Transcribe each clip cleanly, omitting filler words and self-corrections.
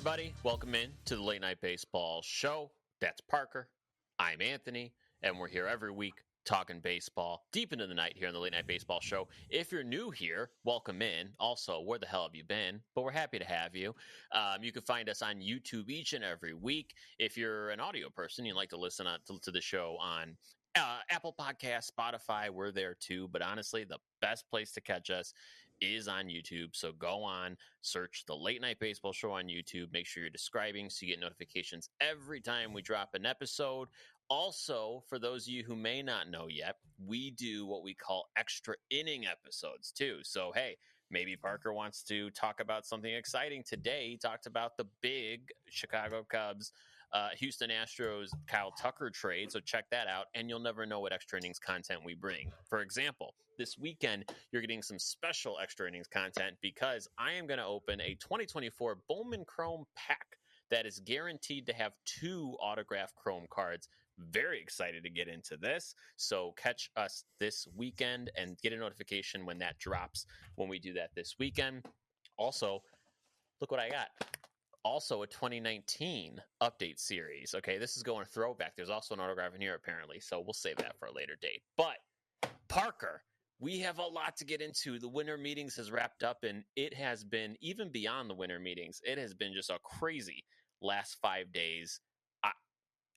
everybody. Welcome in to the Late Night Baseball Show. That's Parker. I'm Anthony, and we're here every week talking baseball deep into the night here on the Late Night Baseball Show. If you're new here, welcome in. Also, where the hell have you been? But we're happy to have you. You can find us on YouTube each and every week. If you're an audio person, you'd like to listen to the show on Apple Podcasts, Spotify, we're there too. But honestly, the best place to catch us is on YouTube. So go on, search the Late Night Baseball Show on YouTube. Make sure you're subscribing so you get notifications every time we drop an episode. Also, for those of you who may not know yet, we do what we call extra inning episodes too. So, hey, maybe Parker wants to talk about something exciting. Today, he talked about the big Chicago Cubs, Houston Astros, Kyle Tucker trade. So check that out, and you'll never know what extra innings content we bring. For example, this weekend, you're getting some special extra innings content because I am going to open a 2024 Bowman Chrome pack that is guaranteed to have 2 autographed Chrome cards. Very excited to get into this. So catch us this weekend and get a notification when that drops when we do that this weekend. Also, look what I got. Also a 2019 update series. Okay, this is going throwback. There's also an autograph in here apparently, so we'll save that for a later date. But Parker, we have a lot to get into. The winter meetings has wrapped up, and it has been, even beyond the winter meetings, it has been just a crazy last 5 days.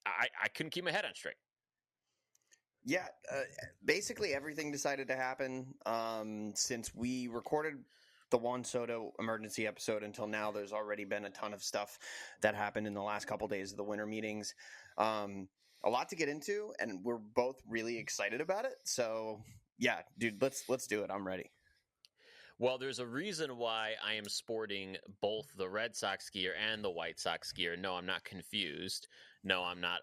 I couldn't keep my head on straight. Yeah, basically everything decided to happen since we recorded the Juan Soto emergency episode until now. There's already been a ton of stuff that happened in the last couple days of the winter meetings. A lot to get into, and we're both really excited about it. So, yeah, dude, let's do it. I'm ready. Well, there's a reason why I am sporting both the Red Sox gear and the White Sox gear. No, I'm not confused. No, I'm not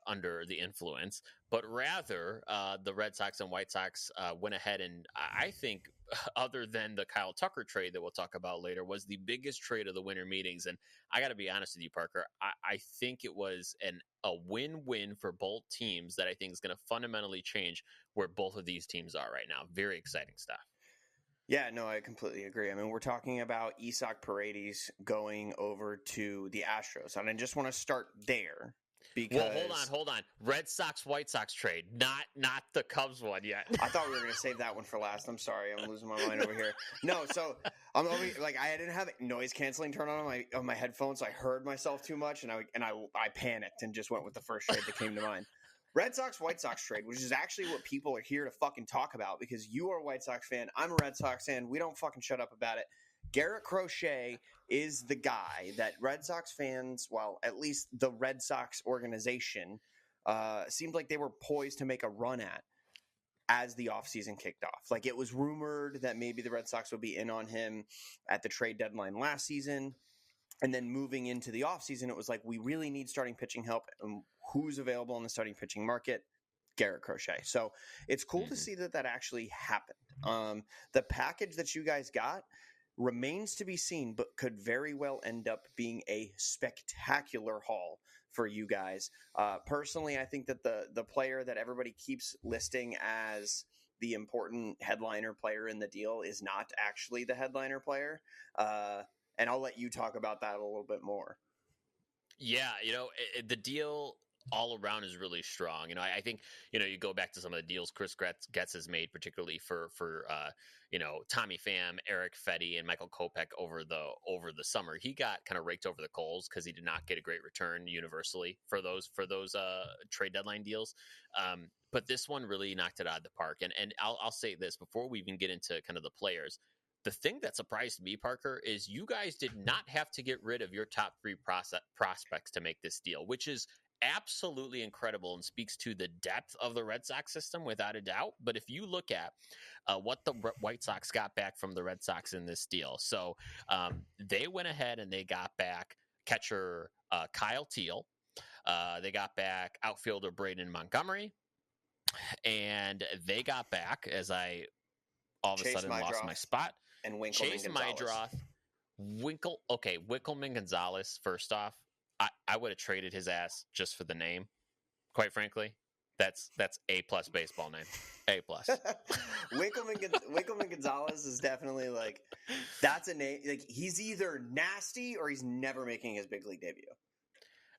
under the influence. But rather, the Red Sox and White Sox went ahead and I think, other than the Kyle Tucker trade that we'll talk about later, was the biggest trade of the winter meetings. And I got to be honest with you, Parker, I think it was a win-win for both teams that I think is going to fundamentally change where both of these teams are right now. Very exciting stuff. Yeah, no, I completely agree. I mean, we're talking about Isaac Paredes going over to the Astros, and I just want to start there because... Well, hold on. Red Sox, White Sox trade, not the Cubs one yet. I thought we were going to save that one for last. I'm sorry. I'm losing my mind over here. No, so I'm over here, like, I didn't have noise canceling turned on my headphones, so I heard myself too much, and I panicked and just went with the first trade that came to mind. Red Sox, White Sox trade, which is actually what people are here to fucking talk about because you are a White Sox fan. I'm a Red Sox fan. We don't fucking shut up about it. Garrett Crochet is the guy that Red Sox fans, well, at least the Red Sox organization, seemed like they were poised to make a run at as the offseason kicked off. Like, it was rumored that maybe the Red Sox would be in on him at the trade deadline last season. And then moving into the offseason, it was like, we really need starting pitching help. And who's available in the starting pitching market? Garrett Crochet. So it's cool to see that actually happened. The package that you guys got remains to be seen, but could very well end up being a spectacular haul for you guys. Personally, I think that the player that everybody keeps listing as the important headliner player in the deal is not actually the headliner player. And I'll let you talk about that a little bit more. Yeah, the deal all around is really strong. I think, you go back to some of the deals Chris Getz has made, particularly for Tommy Pham, Eric Fetty, and Michael Kopech over the summer. He got kind of raked over the coals because he did not get a great return universally for those trade deadline deals. But this one really knocked it out of the park. And I'll say this before we even get into kind of the players. The thing that surprised me, Parker, is you guys did not have to get rid of your top 3 prospects to make this deal, which is absolutely incredible and speaks to the depth of the Red Sox system without a doubt. But if you look at what the White Sox got back from the Red Sox in this deal, so they went ahead and they got back catcher Kyle Teal. They got back outfielder Braden Montgomery. And they got back, as I all of a sudden lost my spot, and Winkelman Chase Mydroth, Winkelman Gonzalez. First off, I would have traded his ass just for the name, quite frankly. That's A+ baseball name. A+. Winkleman Gonzalez is definitely like, that's a name. Like, he's either nasty or he's never making his big league debut.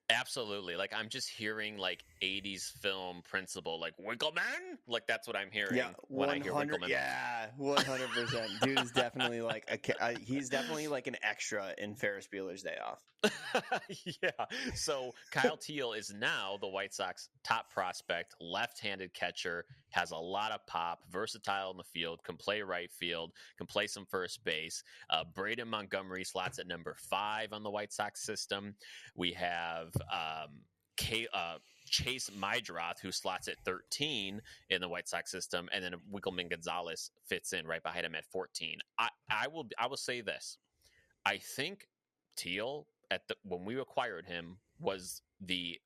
Absolutely. Like, I'm just hearing like 80s film principle, like Winkleman. Like, that's what I'm hearing when I hear Winkleman. Yeah, 100%. Dude is definitely like he's definitely like an extra in Ferris Bueller's Day Off. Yeah. So Kyle Teal is now the White Sox top prospect, left-handed catcher, has a lot of pop, versatile in the field, can play right field, can play some first base. Braden Montgomery slots at number 5 on the White Sox system. We have Chase Mydroth, who slots at 13 in the White Sox system, and then Winkleman Gonzalez fits in right behind him at 14. I will say this. I think Teal, when we acquired him, was the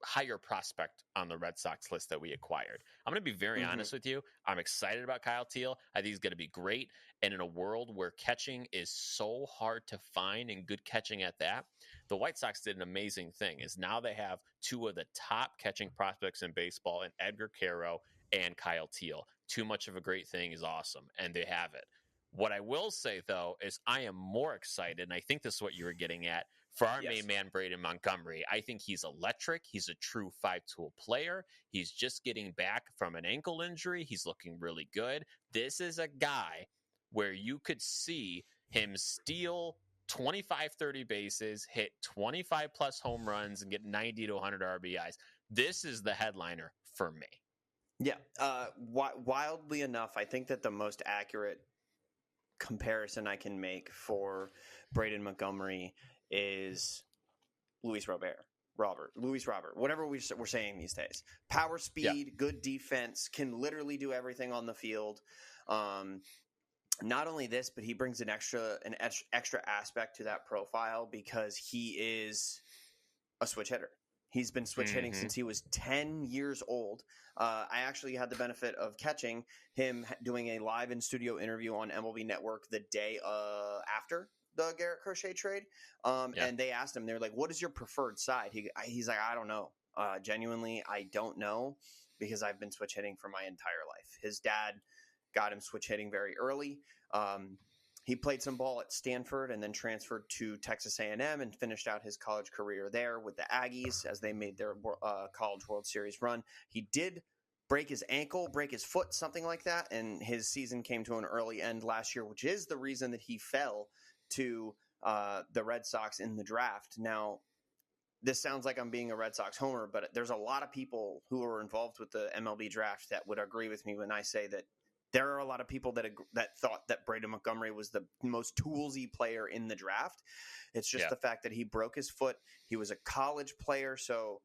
higher prospect on the Red Sox list that we acquired. I'm going to be very honest with you. I'm excited about Kyle Teal. I think he's going to be great. And in a world where catching is so hard to find, and good catching at that, the White Sox did an amazing thing. Is now they have 2 of the top catching prospects in baseball in Edgar Quero and Kyle Teal. Too much of a great thing is awesome, and they have it. What I will say, though, is I am more excited, and I think this is what you were getting at, for our main man, Braden Montgomery. I think he's electric. He's a true 5-tool player. He's just getting back from an ankle injury. He's looking really good. This is a guy where you could see him steal 25, 30 bases, hit 25-plus home runs, and get 90 to 100 RBIs. This is the headliner for me. Yeah. Wildly enough, I think that the most accurate comparison I can make for Braden Montgomery is Luis Robert, whatever we're saying these days. Power, speed, good defense, can literally do everything on the field. Not only this, but he brings an extra aspect to that profile because he is a switch hitter. He's been switch hitting since he was 10 years old. I actually had the benefit of catching him doing a live in-studio interview on MLB Network the day after the Garrett Crochet trade. And they asked him, they're like, what is your preferred side? He's like, I don't know. Genuinely, I don't know, because I've been switch hitting for my entire life. His dad got him switch hitting very early. He played some ball at Stanford and then transferred to Texas A&M and finished out his college career there with the Aggies as they made their College World Series run. He did break his ankle, break his foot, something like that, and his season came to an early end last year, which is the reason that he fell to the Red Sox in the draft. Now, this sounds like I'm being a Red Sox homer, but there's a lot of people who are involved with the MLB draft that would agree with me when I say that there are a lot of people that thought that Braden Montgomery was the most toolsy player in the draft. It's just the fact that he broke his foot. He was a college player, so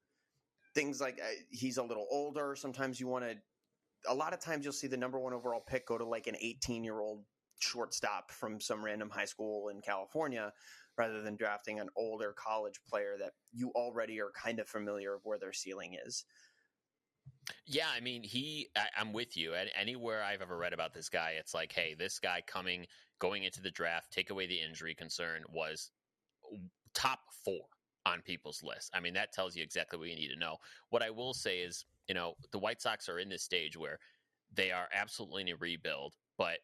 things like he's a little older. Sometimes a lot of times you'll see the number 1 overall pick go to like an 18-year-old shortstop from some random high school in California, rather than drafting an older college player that you already are kind of familiar with where their ceiling is. Yeah, I mean, I'm with you. Anywhere I've ever read about this guy, it's like, hey, this guy going into the draft, take away the injury concern, was top 4 on people's list. I mean, that tells you exactly what you need to know. What I will say is, the White Sox are in this stage where they are absolutely in a rebuild, but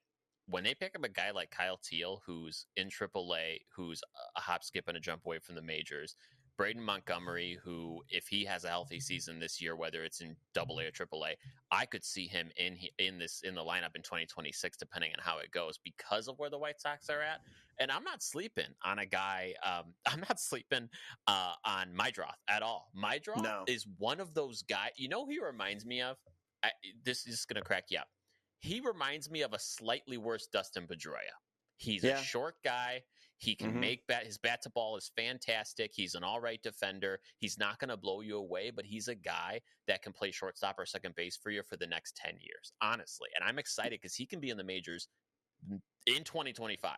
when they pick up a guy like Kyle Teal, who's in AAA, who's a hop, skip, and a jump away from the majors, Braden Montgomery, who, if he has a healthy season this year, whether it's in AA or AAA, I could see him in the lineup in 2026, depending on how it goes, because of where the White Sox are at. And I'm not sleeping on a guy. I'm not sleeping on Mydroth at all. Mydroth is one of those guys. You know who he reminds me of? This is going to crack you up. He reminds me of a slightly worse Dustin Pedroia. He's a short guy. He can make his bat to ball is fantastic. He's an all right defender. He's not going to blow you away, but he's a guy that can play shortstop or second base for you for the next 10 years, honestly. And I'm excited because he can be in the majors in 2025.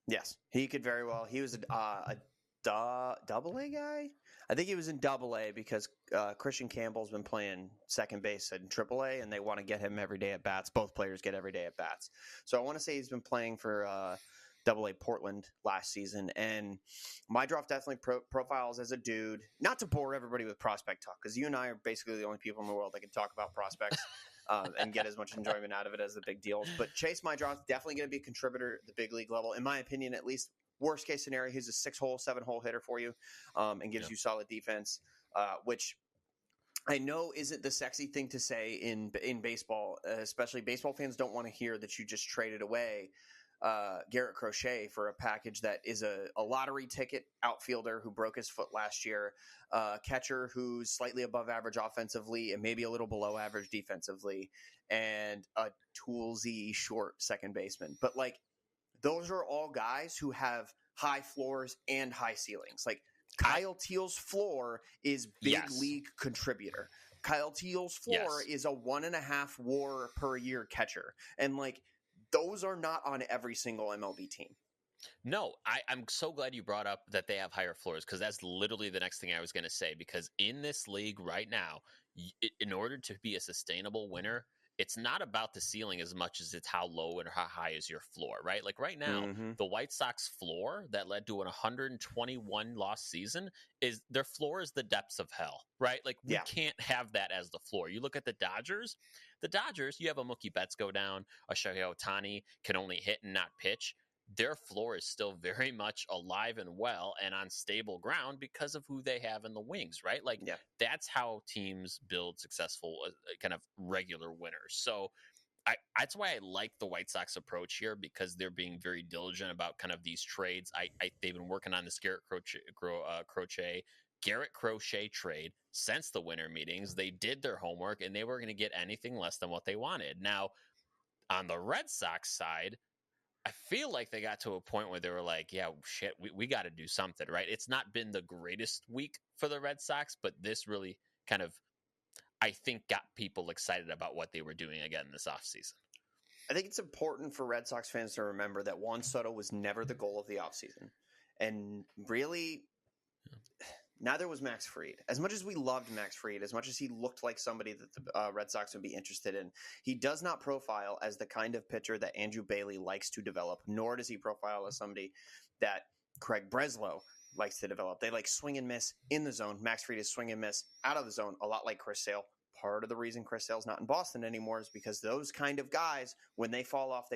Yes, he could very well. He was a double-A guy? I think he was in double-A because Christian Campbell's been playing second base in AAA, and they want to get him every day at bats. Both players get every day at bats. So I want to say he's been playing for Double A Portland last season. And my draft definitely profiles as a dude, not to bore everybody with prospect talk, because you and I are basically the only people in the world that can talk about prospects and get as much enjoyment out of it as the big deals. But Chase Maedroff definitely going to be a contributor at the big league level, in my opinion, at least. Worst case scenario, he's a 6-hole, 7-hole hitter for you, and gives you solid defense, which I know isn't the sexy thing to say in baseball. Especially baseball fans don't want to hear that you just traded away Garrett Crochet for a package that is a lottery ticket outfielder who broke his foot last year, catcher who's slightly above average offensively and maybe a little below average defensively, and a toolsy short second baseman. But like, those are all guys who have high floors and high ceilings. Like Kyle Teal's floor is big league contributor. Kyle Teal's floor is a 1.5 WAR per year catcher. And like, those are not on every single MLB team. No, I'm so glad you brought up that they have higher floors, because that's literally the next thing I was going to say. Because in this league right now, in order to be a sustainable winner, it's not about the ceiling as much as it's how low and how high is your floor, right? Like right now, the White Sox floor that led to an 121 loss season is their floor is the depths of hell, right? Like we can't have that as the floor. You look at the Dodgers, you have a Mookie Betts go down, a Shohei Ohtani can only hit and not pitch. Their floor is still very much alive and well and on stable ground because of who they have in the wings, right? Like that's how teams build successful kind of regular winners. So that's why I like the White Sox approach here, because they're being very diligent about kind of these trades. They've been working on this Garrett Crochet trade since the winter meetings. They did their homework and they were going to get anything less than what they wanted. Now, on the Red Sox side, I feel like they got to a point where they were like, yeah, shit, we got to do something, right? It's not been the greatest week for the Red Sox, but this really kind of, I think, got people excited about what they were doing again this offseason. I think it's important for Red Sox fans to remember that Juan Soto was never the goal of the offseason. And really, neither was Max Fried. As much as we loved Max Fried, as much as he looked like somebody that the Red Sox would be interested in, he does not profile as the kind of pitcher that Andrew Bailey likes to develop, nor does he profile as somebody that Craig Breslow likes to develop. They like swing and miss in the zone. Max Fried is swing and miss out of the zone, a lot like Chris Sale. Part of the reason Chris Sale's not in Boston anymore is because those kind of guys, when they fall off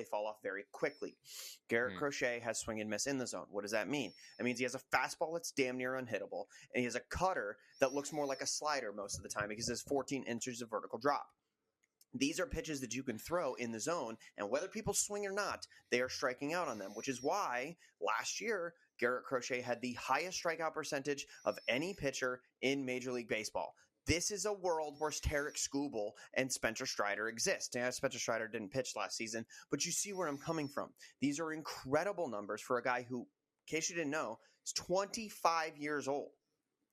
very quickly. Garrett Crochet has swing and miss in the zone. What does that mean? It means he has a fastball that's damn near unhittable, and he has a cutter that looks more like a slider most of the time because there's 14 inches of vertical drop. These are pitches that you can throw in the zone, and whether people swing or not, they are striking out on them, which is why last year Garrett Crochet had the highest strikeout percentage of any pitcher in Major League Baseball. This is a world where Tarek Skubal and Spencer Strider exist. Yeah, Spencer Strider didn't pitch last season, but you see where I'm coming from. These are incredible numbers for a guy who, in case you didn't know, is 25 years old.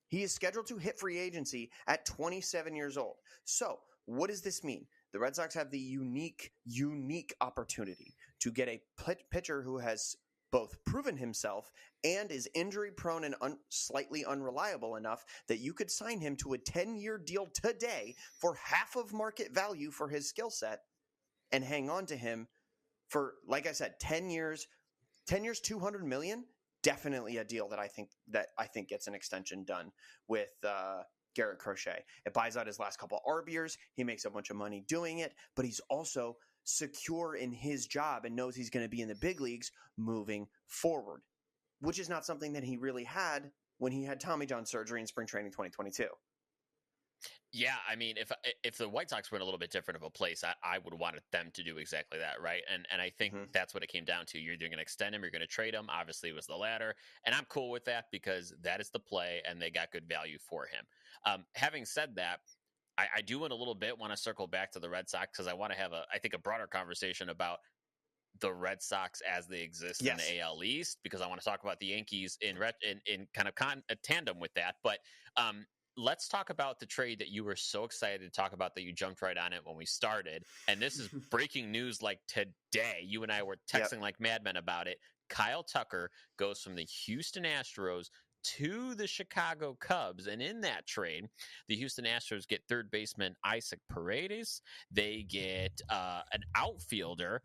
He is scheduled to hit free agency at 27 years old. So what does this mean? The Red Sox have the unique opportunity to get a pitcher who has both proven himself and is injury-prone and slightly unreliable enough that you could sign him to a 10-year deal today for half of market value for his skill set and hang on to him for, like I said, 10 years, $200 million, definitely a deal that I think gets an extension done with Garrett Crochet. It buys out his last couple ARB years. He makes a bunch of money doing it, but he's also secure in his job and knows he's going to be in the big leagues moving forward, which is not something that he really had when he had Tommy John surgery in spring training 2022. Yeah, I mean, if the White Sox were in a little bit different of a place, I would want them to do exactly that, right? And I think that's what it came down to. You're either going to extend him, you're going to trade him. Obviously, it was the latter, and I'm cool with that because that is the play, and they got good value for him. Having said that, I do want to circle back to the Red Sox because I want to have a broader conversation about the Red Sox as they exist in the AL East, because I want to talk about the Yankees in kind of tandem with that. But let's talk about the trade that you were so excited to talk about that you jumped right on it when we started. And this is breaking news like today. You and I were texting like madmen about it. Kyle Tucker goes from the Houston Astros to the Chicago Cubs. And in that trade, the Houston Astros get third baseman Isaac Paredes. They get an outfielder,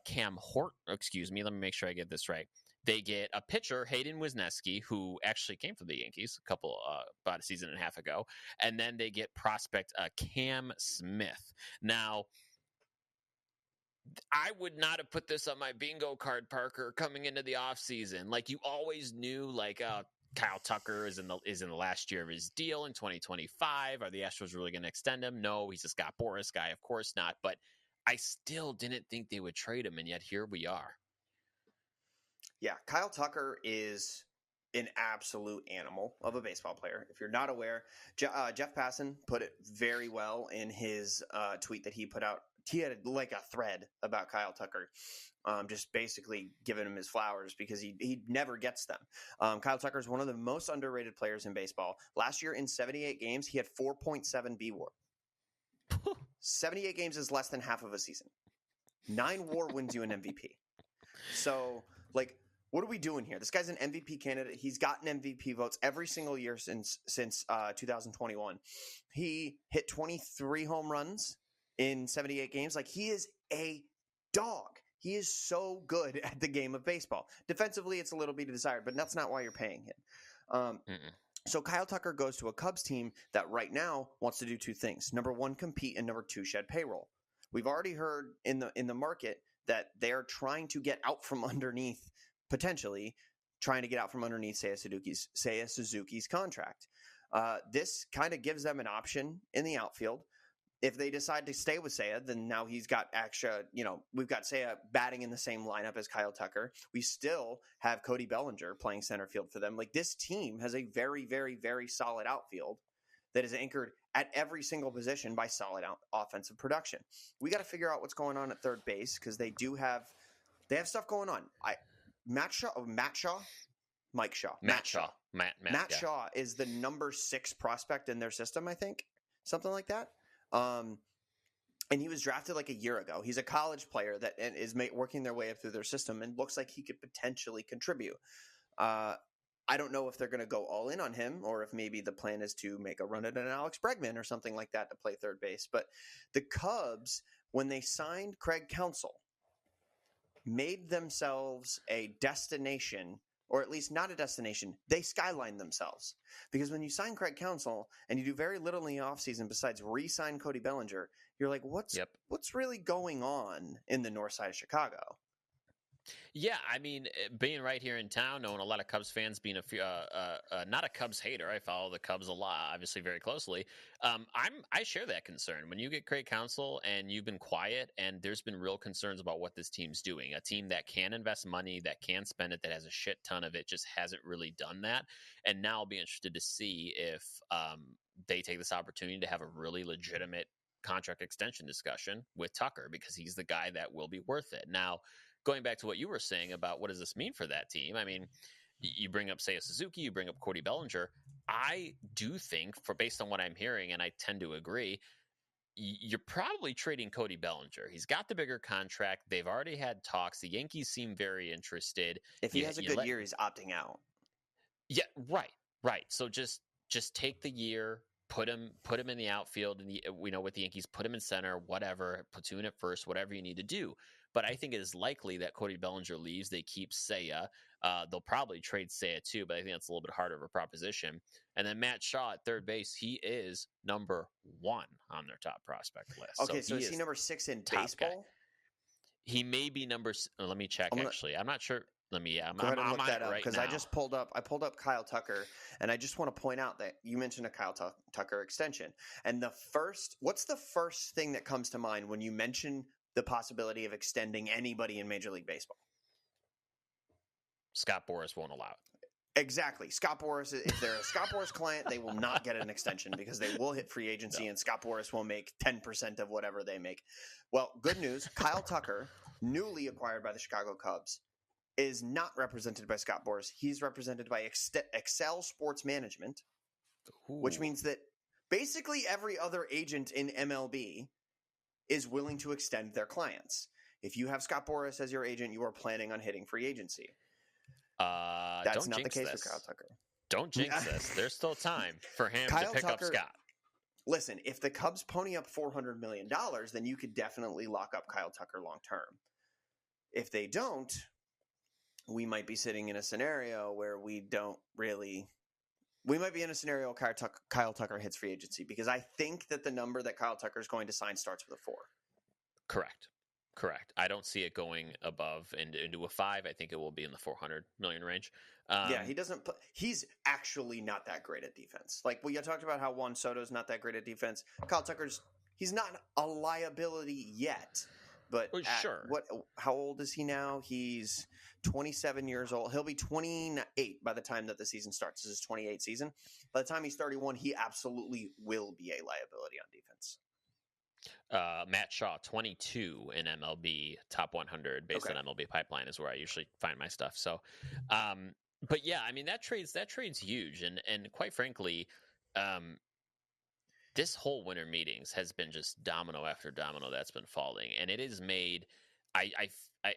Cam Hort. Excuse me, let me make sure I get this right. They get a pitcher, Hayden Wisniewski, who actually came from the Yankees about a season and a half ago. And then they get prospect Cam Smith. Now, I would not have put this on my bingo card, Parker, coming into the offseason. Like, you always knew, like, Kyle Tucker is in the last year of his deal in 2025. Are the Astros really going to extend him? No, he's a Scott Boras guy. Of course not. But I still didn't think they would trade him, and yet here we are. Yeah, Kyle Tucker is an absolute animal of a baseball player. If you're not aware, Jeff Passan put it very well in his tweet that he put out. He had like a thread about Kyle Tucker, just basically giving him his flowers because he never gets them. Kyle Tucker is one of the most underrated players in baseball. Last year in 78 games, he had 4.7 B-WAR. 78 games is less than half of a season. 9 WAR wins you an MVP. So, like, what are we doing here? This guy's an MVP candidate. He's gotten MVP votes every single year since 2021. He hit 23 home runs in 78 games. Like, he is a dog. He is so good at the game of baseball. Defensively, it's a little bit desired, but that's not why you're paying him. So Kyle Tucker goes to a Cubs team that right now wants to do two things. Number one, compete, and number two, shed payroll. We've already heard in the market that they're trying to get out from underneath, potentially trying to get out from underneath Seiya Suzuki's contract. This kind of gives them an option in the outfield. If they decide to stay with Seiya, then now he's got extra, we've got Seiya batting in the same lineup as Kyle Tucker. We still have Cody Bellinger playing center field for them. Like, this team has a very, very, very solid outfield that is anchored at every single position by solid offensive production. We got to figure out what's going on at third base because they have stuff going on. Matt Shaw is the number 6 prospect in their system, I think, something like that. And he was drafted like a year ago. He's a college player that is working their way up through their system and looks like he could potentially contribute. I don't know if they're going to go all in on him or if maybe the plan is to make a run at an Alex Bregman or something like that to play third base. But the Cubs, when they signed Craig Counsell, made themselves a destination, or at least not a destination. They skylined themselves. Because when you sign Craig Counsell and you do very little in the offseason besides re-sign Cody Bellinger, you're like, what's really going on in the north side of Chicago? Yeah, I mean, being right here in town, knowing a lot of Cubs fans, being not a Cubs hater, I follow the Cubs a lot, obviously very closely. I share that concern. When you get Craig Counsell and you've been quiet, and there's been real concerns about what this team's doing, a team that can invest money, that can spend it, that has a shit ton of it, just hasn't really done that. And now I'll be interested to see if they take this opportunity to have a really legitimate contract extension discussion with Tucker, because he's the guy that will be worth it. Now, going back to what you were saying about what does this mean for that team, I mean, you bring up Seiya Suzuki, you bring up Cody Bellinger. I do think, based on what I'm hearing, and I tend to agree, you're probably trading Cody Bellinger. He's got the bigger contract. They've already had talks. The Yankees seem very interested. If he has a good year, he's opting out. Yeah, right. So just take the year, put him in the outfield, and with the Yankees, put him in center, whatever, platoon at first, whatever you need to do. But I think it is likely that Cody Bellinger leaves. They keep Seiya. They'll probably trade Seiya too, but I think that's a little bit harder of a proposition. And then Matt Shaw at third base, he is number 1 on their top prospect list. Okay, so is he number 6 in baseball? Guy. He may be let me check, actually. I'm not sure. Go ahead and look that up, because I pulled up Kyle Tucker, and I just want to point out that you mentioned a Kyle Tucker extension. And what's the first thing that comes to mind when you mention the possibility of extending anybody in Major League Baseball? Scott Boras won't allow it. Exactly. Scott Boras, if they're a Scott Boras client, they will not get an extension because they will hit free agency, and Scott Boras will make 10% of whatever they make. Well, good news. Kyle Tucker, newly acquired by the Chicago Cubs, is not represented by Scott Boras. He's represented by Excel Sports Management, which means that basically every other agent in MLB is willing to extend their clients. If you have Scott Boras as your agent, you are planning on hitting free agency. That's not the case for Kyle Tucker. Don't jinx this. There's still time for him to Kyle pick up Tucker, Scott. Listen, if the Cubs pony up $400 million, then you could definitely lock up Kyle Tucker long term. If they don't, we might be sitting in a scenario where we might be in a scenario Kyle Tucker hits free agency, because I think that the number that Kyle Tucker is going to sign starts with a 4. Correct. I don't see it going above into a 5. I think it will be in the 400 million range. Yeah, he doesn't. He's actually not that great at defense. Like we talked about how Juan Soto's not that great at defense. Kyle Tucker's he's not a liability yet. But sure. How old is he now? He's 27 years old. He'll be 28 by the time that the season starts. This is his 28th season. By the time he's 31, he absolutely will be a liability on defense. Matt Shaw, 22 in MLB top 100 based on MLB Pipeline is where I usually find my stuff. So, but yeah, I mean that trade's huge, and quite frankly, this whole winter meetings has been just domino after domino that's been falling, and it has made.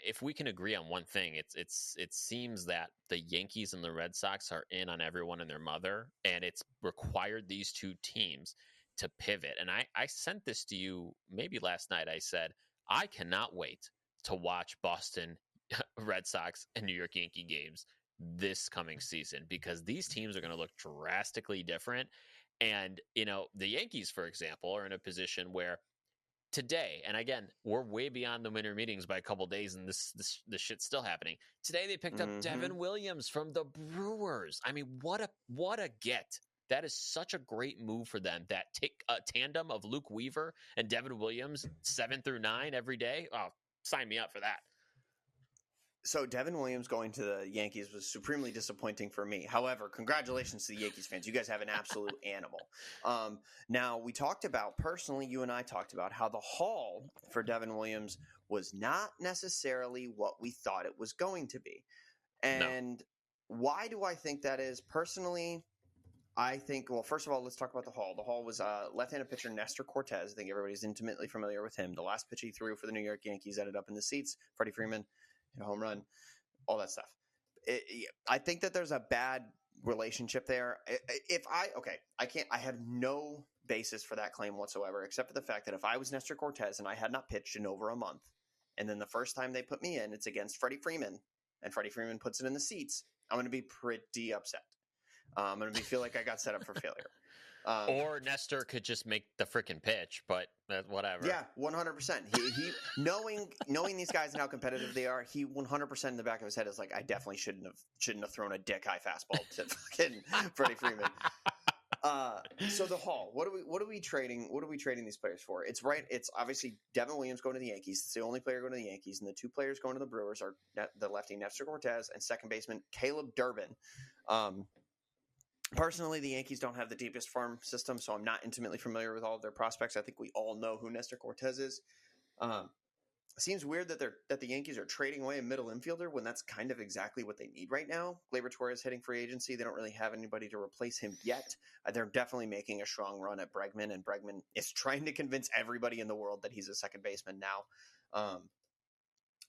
If we can agree on one thing, it seems that the Yankees and the Red Sox are in on everyone and their mother, and it's required these two teams to pivot. And I sent this to you maybe last night. I said, I cannot wait to watch Boston Red Sox and New York Yankee games this coming season, because these teams are going to look drastically different. And, the Yankees, for example, are in a position where today, and again, we're way beyond the winter meetings by a couple of days, and this shit's still happening. Today, they picked up Devin Williams from the Brewers. I mean, what a get. That is such a great move for them. That take a tandem of Luke Weaver and Devin Williams 7 through 9 every day. Oh, sign me up for that. So Devin Williams going to the Yankees was supremely disappointing for me. However, congratulations to the Yankees fans. You guys have an absolute animal. Now, we talked about, personally, you and I talked about how the haul for Devin Williams was not necessarily what we thought it was going to be. And why do I think that is? Personally, I think, well, first of all, let's talk about the haul. The haul was left-handed pitcher Nestor Cortez. I think everybody's intimately familiar with him. The last pitch he threw for the New York Yankees ended up in the seats. Freddie Freeman hit a home run, all that stuff. I think that there's a bad relationship there. I have no basis for that claim whatsoever, except for the fact that if I was Nestor Cortez and I had not pitched in over a month, and then the first time they put me in, it's against Freddie Freeman, and Freddie Freeman puts it in the seats, I'm going to be pretty upset. I'm going to feel like I got set up for failure. Or Nestor could just make the freaking pitch, but whatever. Yeah, 100%. He knowing these guys and how competitive they are, he 100% in the back of his head is like, I definitely shouldn't have thrown a dick high fastball to fucking Freddie Freeman. So the haul, what are we trading? What are we trading these players for? It's right. It's obviously Devin Williams going to the Yankees. It's the only player going to the Yankees, and the two players going to the Brewers are the lefty Nestor Cortez and second baseman Caleb Durbin. Personally, the Yankees don't have the deepest farm system, so I'm not intimately familiar with all of their prospects. I think we all know who Nestor Cortez is. It seems weird that the Yankees are trading away a middle infielder when that's kind of exactly what they need right now. Gleyber Torres hitting free agency. They don't really have anybody to replace him yet. They're definitely making a strong run at Bregman, and Bregman is trying to convince everybody in the world that he's a second baseman now.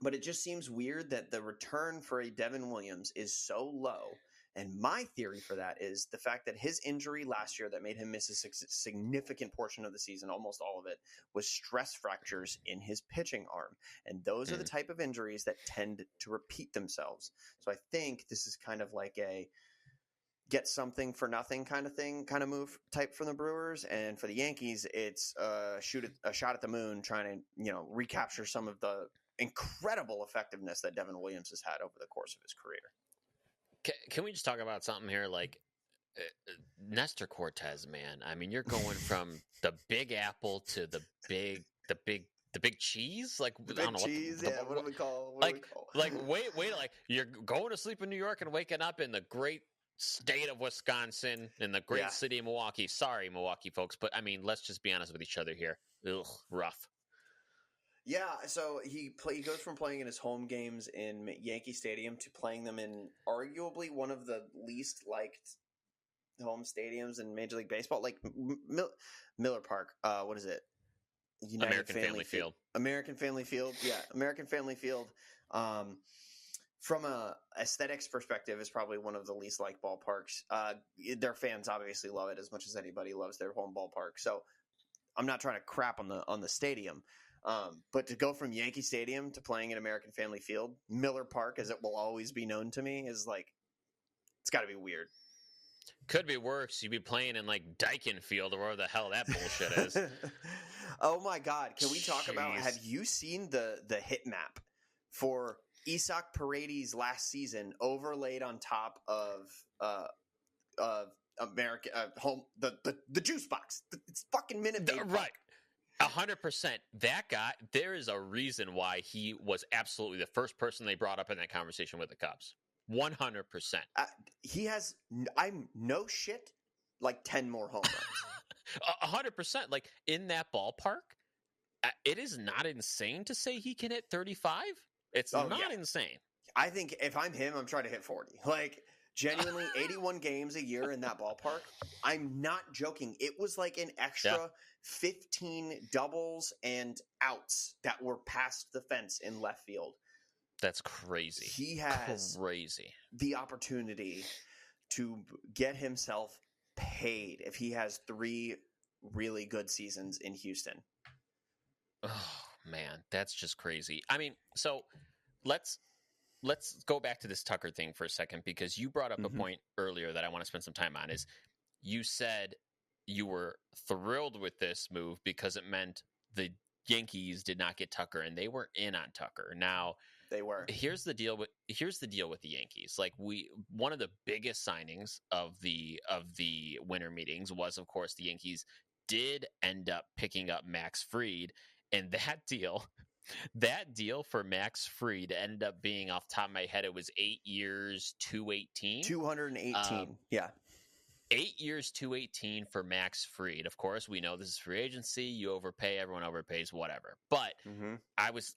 But it just seems weird that the return for a Devin Williams is so low. And my theory for that is the fact that his injury last year that made him miss a significant portion of the season, almost all of it, was stress fractures in his pitching arm. And those are the type of injuries that tend to repeat themselves. So I think this is kind of like a get something for nothing kind of move type from the Brewers. And for the Yankees, it's a shot at the moon, trying to, recapture some of the incredible effectiveness that Devin Williams has had over the course of his career. Can we just talk about something here? Like Nestor Cortez, man. I mean, you're going from the Big Apple to the big cheese. Like the big cheese. What do we call? Wait. Like you're going to sleep in New York and waking up in the great state of Wisconsin in the great city of Milwaukee. Sorry, Milwaukee folks, but I mean, let's just be honest with each other here. Ugh, rough. Yeah, so he goes from playing in his home games in Yankee Stadium to playing them in arguably one of the least liked home stadiums in Major League Baseball, like Miller Park. What is it? American Family Field. American Family Field. Yeah, American Family Field. from a aesthetics perspective, is probably one of the least liked ballparks. Their fans obviously love it as much as anybody loves their home ballpark. So I'm not trying to crap on the stadium, but to go from Yankee Stadium to playing at American Family Field, Miller Park, as it will always be known to me, is like, it's got to be weird. Could be worse. You'd be playing in like Daikin Field or wherever the hell that bullshit is. Oh my God! Can we talk about? Jeez. Have you seen the hit map for Isak Paredes last season overlaid on top of American home the juice box? It's fucking Minute Maid Right. 100%. That guy, there is a reason why he was absolutely the first person they brought up in that conversation with the Cubs. 100%. He has, I'm no shit, like 10 more home runs. 100%. Like in that ballpark, it is not insane to say he can hit 35. It's not insane. I think if I'm him, I'm trying to hit 40. Like, genuinely, 81 games a year in that ballpark. I'm not joking. It was like an extra 15 doubles and outs that were past the fence in left field. That's crazy. He has the opportunity to get himself paid if he has 3 really good seasons in Houston. Oh, man, that's just crazy. I mean, so let's go back to this Tucker thing for a second, because you brought up a point earlier that I want to spend some time on. Is you said you were thrilled with this move because it meant the Yankees did not get Tucker and they were in on Tucker. Now they were. Here's the deal with the Yankees. Like, one of the biggest signings of the winter meetings was, of course, the Yankees did end up picking up Max Fried, and that deal for Max Fried ended up being, off the top of my head, it was 8 years, 218. 218. Yeah. 8 years, 218 for Max Fried. Of course, we know this is free agency. You overpay, everyone overpays, whatever. But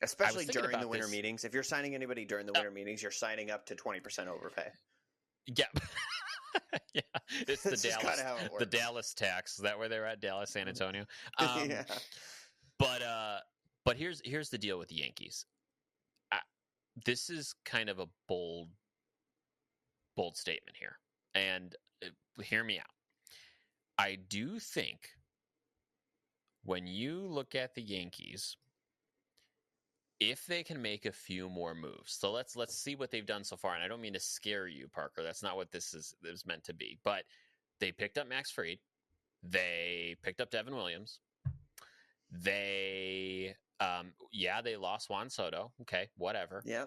especially during the winter meetings. If you're signing anybody during the winter meetings, you're signing up to 20% overpay. Yeah. Yeah. It's the Dallas tax. Is that where they're at? Dallas, San Antonio. Yeah. But here's the deal with the Yankees. This is kind of a bold statement here, and hear me out. I do think when you look at the Yankees, if they can make a few more moves, so let's see what they've done so far. And I don't mean to scare you, Parker. That's not what this is meant to be. But they picked up Max Fried. They picked up Devin Williams. They lost Juan Soto. Okay, whatever. Yeah.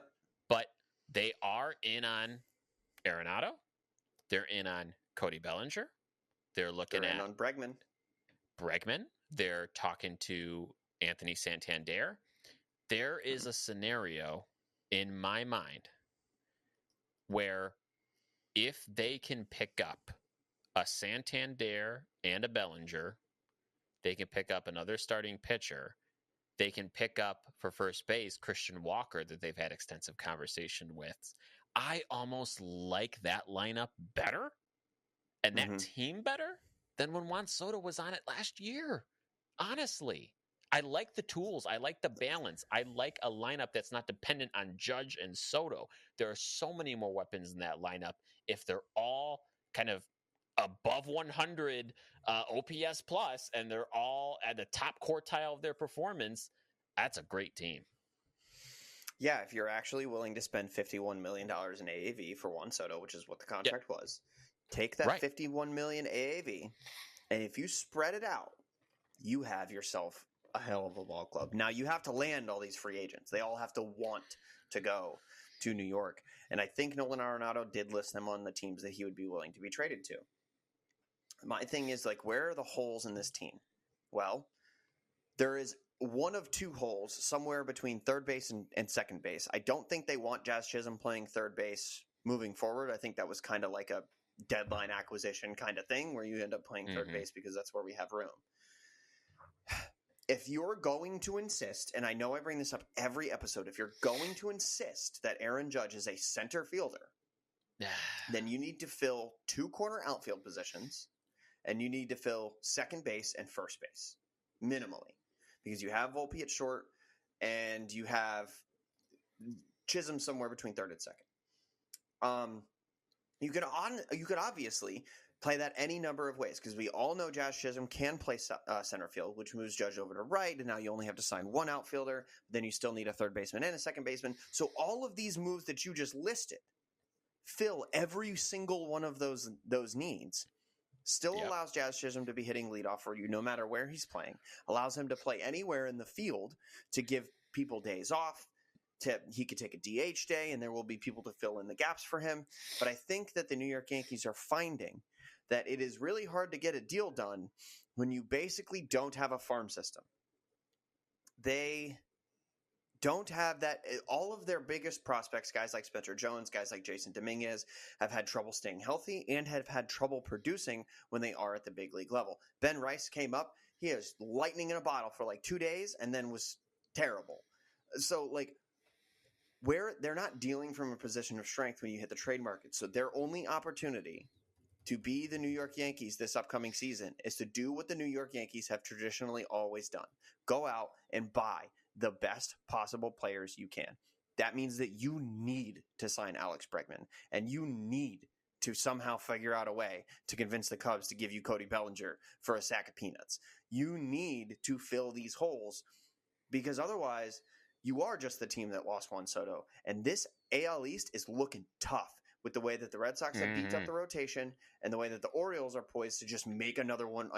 But they are in on Arenado. They're in on Cody Bellinger. They're looking at on Bregman. They're talking to Anthony Santander. There is a scenario in my mind where if they can pick up a Santander and a Bellinger, they can pick up another starting pitcher. They can pick up for first base Christian Walker that they've had extensive conversation with. I almost like that lineup better and that team better than when Juan Soto was on it last year. Honestly, I like the tools. I like the balance. I like a lineup that's not dependent on Judge and Soto. There are so many more weapons in that lineup. If they're all kind of above 100 OPS plus and they're all at the top quartile of their performance, that's a great team. Yeah, if you're actually willing to spend $51 million in AAV for Juan Soto, which is what the contract was, take that $51 million AAV, and if you spread it out, you have yourself a hell of a ball club. Now, you have to land all these free agents. They all have to want to go to New York. And I think Nolan Arenado did list them on the teams that he would be willing to be traded to. My thing is, like, where are the holes in this team? Well, there is one of two holes somewhere between third base and second base. I don't think they want Jazz Chisholm playing third base moving forward. I think that was kind of like a deadline acquisition kind of thing where you end up playing third base because that's where we have room. If you're going to insist, and I know I bring this up every episode, if you're going to insist that Aaron Judge is a center fielder, then you need to fill 2 corner outfield positions, and you need to fill second base and first base, minimally. Because you have Volpe at short, and you have Chisholm somewhere between third and second. You could obviously play that any number of ways because we all know Jazz Chisholm can play center field, which moves Judge over to right, and now you only have to sign one outfielder. Then you still need a third baseman and a second baseman. So all of these moves that you just listed fill every single one of those needs. Still allows Jazz Chisholm to be hitting leadoff for you no matter where he's playing. Allows him to play anywhere in the field to give people days off. He could take a DH day, and there will be people to fill in the gaps for him. But I think that the New York Yankees are finding that it is really hard to get a deal done when you basically don't have a farm system. They don't have that. All of their biggest prospects, guys like Spencer Jones, guys like Jason Dominguez, have had trouble staying healthy and have had trouble producing when they are at the big league level. Ben Rice came up. He has lightning in a bottle for like 2 days and then was terrible. So, like, where they're not dealing from a position of strength when you hit the trade market. So their only opportunity to be the New York Yankees this upcoming season is to do what the New York Yankees have traditionally always done. Go out and buy the best possible players you can. That means that you need to sign Alex Bregman, and you need to somehow figure out a way to convince the Cubs to give you Cody Bellinger for a sack of peanuts. You need to fill these holes because otherwise you are just the team that lost Juan Soto. And this AL East is looking tough with the way that the Red Sox have beefed up the rotation and the way that the Orioles are poised to just make another run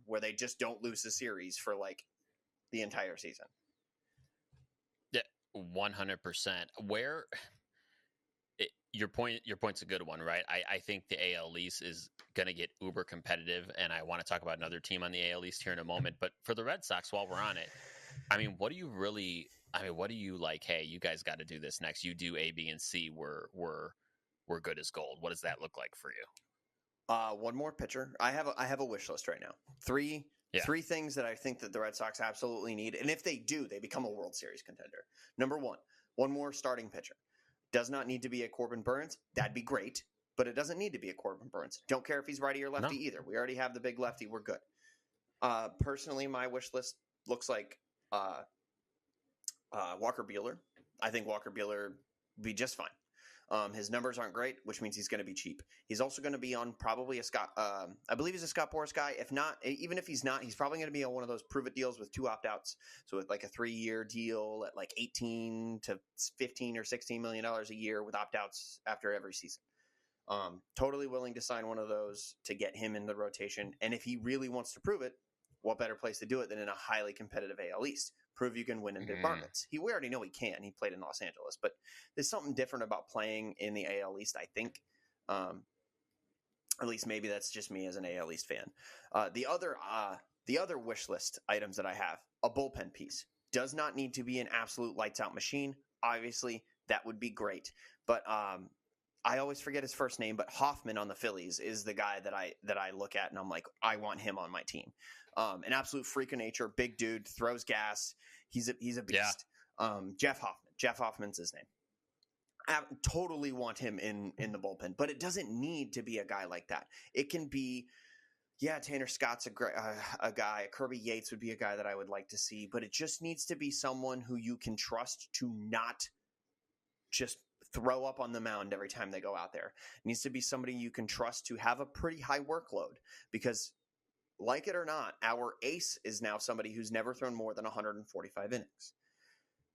where they just don't lose the series for like the entire season. Yeah, 100%. Your point's a good one, right? I think the AL East is going to get uber competitive, and I want to talk about another team on the AL East here in a moment. But for the Red Sox, while we're on it, I mean, what do you like? Hey, you guys got to do this next. You do A, B, and C. We're good as gold. What does that look like for you? One more pitcher. I have a wish list right now. Three things that I think that the Red Sox absolutely need, and if they do, they become a World Series contender. Number one more starting pitcher. Does not need to be a Corbin Burns. That'd be great, but it doesn't need to be a Corbin Burns. Don't care if he's righty or lefty either. We already have the big lefty. We're good. Personally, my wish list looks like Walker Buehler. I think Walker Buehler would be just fine. His numbers aren't great, which means he's going to be cheap. He's also going to be on probably a Scott. I believe he's a Scott Boras guy. If not, even if he's not, he's probably going to be on one of those prove it deals with 2 opt-outs. So with like a 3-year deal at like 18 to 15 or 16 million dollars a year with opt-outs after every season. Totally willing to sign one of those to get him in the rotation. And if he really wants to prove it, what better place to do it than in a highly competitive AL East? Prove you can win in big markets. We already know he can. He played in Los Angeles, but there's something different about playing in the AL East, I think. At least maybe that's just me as an AL East fan. The other wish list items that I have, a bullpen piece. Does not need to be an absolute lights out machine. Obviously, that would be great. But I always forget his first name, but Hoffman on the Phillies is the guy that I look at and I'm like, I want him on my team. An absolute freak of nature, big dude, throws gas. He's a beast. Yeah. Jeff Hoffman's his name. I totally want him in the bullpen, but it doesn't need to be a guy like that. It can be, Tanner Scott's a guy. Kirby Yates would be a guy that I would like to see, but it just needs to be someone who you can trust to not just throw up on the mound every time they go out there. It needs to be somebody you can trust to have a pretty high workload because, like it or not, our ace is now somebody who's never thrown more than 145 innings.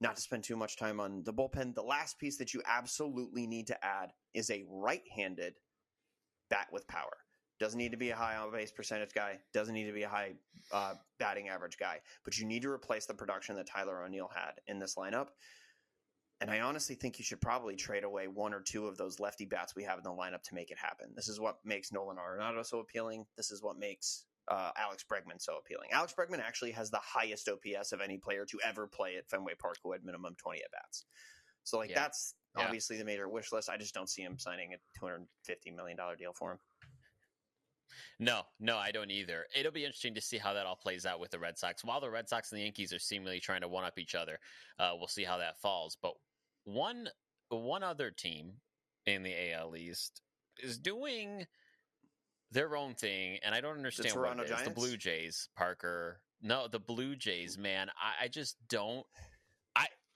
Not to spend too much time on the bullpen, the last piece that you absolutely need to add is a right-handed bat with power. Doesn't need to be a high on-base percentage guy. Doesn't need to be a high batting average guy. But you need to replace the production that Tyler O'Neill had in this lineup. And I honestly think you should probably trade away 1 or 2 of those lefty bats we have in the lineup to make it happen. This is what makes Nolan Arenado so appealing. This is what makes Alex Bregman so appealing. Alex Bregman actually has the highest OPS of any player to ever play at Fenway Park who had minimum 20 at-bats. So, that's obviously the major wish list. I just don't see him signing a $250 million deal for him. No, I don't either. It'll be interesting to see how that all plays out with the Red Sox. While the Red Sox and the Yankees are seemingly trying to one-up each other, we'll see how that falls. But one other team in the AL East is doing their own thing, and I don't understand what it is. The Blue Jays, Parker. No, the Blue Jays, man. I just don't.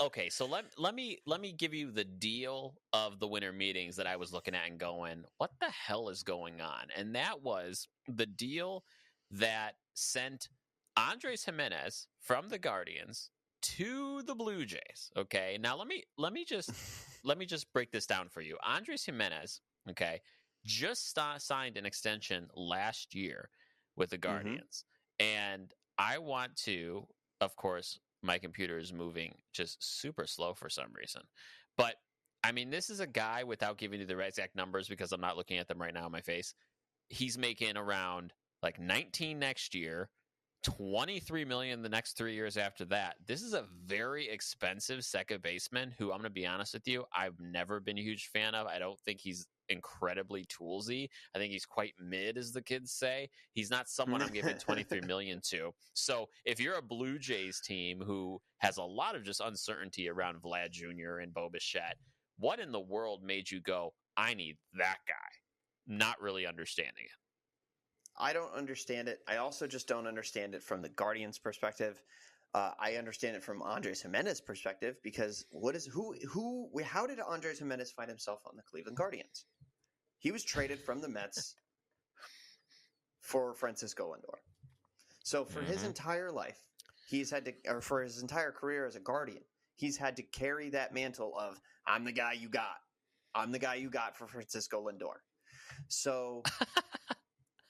Okay, so let me give you the deal of the winter meetings that I was looking at and going, what the hell is going on? And that was the deal that sent Andres Jimenez from the Guardians to the Blue Jays. Okay, now let me just break this down for you. Andres Jimenez, okay, just signed an extension last year with the Guardians, and I want to, of course, my computer is moving just super slow for some reason. But I mean, this is a guy, without giving you the exact numbers because I'm not looking at them right now on my face. He's making around like 19 next year, 23 million the next 3 years after that. This is a very expensive second baseman who, I'm going to be honest with you, I've never been a huge fan of. I don't think he's incredibly toolsy. I think he's quite mid, as the kids say. He's not someone I'm giving 23 million to. So if you're a Blue Jays team who has a lot of just uncertainty around Vlad Jr. and Bo Bichette, what in the world made you go, I need that guy? Not really understanding it. I don't understand it. I also just don't understand it from the Guardians' perspective. I understand it from Andres Jimenez's perspective because how did Andres Jimenez find himself on the Cleveland Guardians? He was traded from the Mets for Francisco Lindor. So for his entire life, for his entire career as a Guardian, he's had to carry that mantle of, I'm the guy you got. I'm the guy you got for Francisco Lindor. So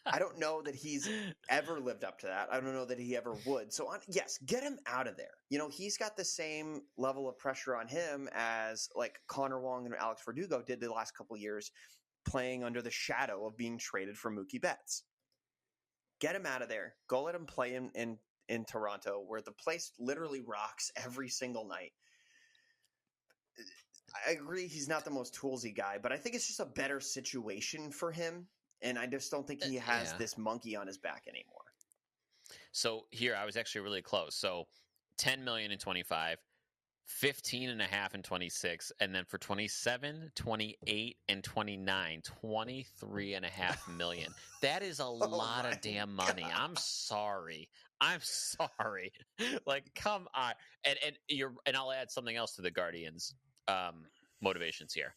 I don't know that he's ever lived up to that. I don't know that he ever would. So, yes, get him out of there. You know, he's got the same level of pressure on him as like Connor Wong and Alex Verdugo did the last couple of years, playing under the shadow of being traded for Mookie Betts. Get him out of there. Go let him play in Toronto, where the place literally rocks every single night. I agree he's not the most toolsy guy, but I think it's just a better situation for him. And I just don't think he has this monkey on his back anymore. So here, I was actually really close. So 10 million in 25, 15 and a half in 26, and then for 27, 28, and 29, 23 and a half million. That is a lot of damn money. God. I'm sorry. Like, come on. And I'll add something else to the Guardians' motivations here.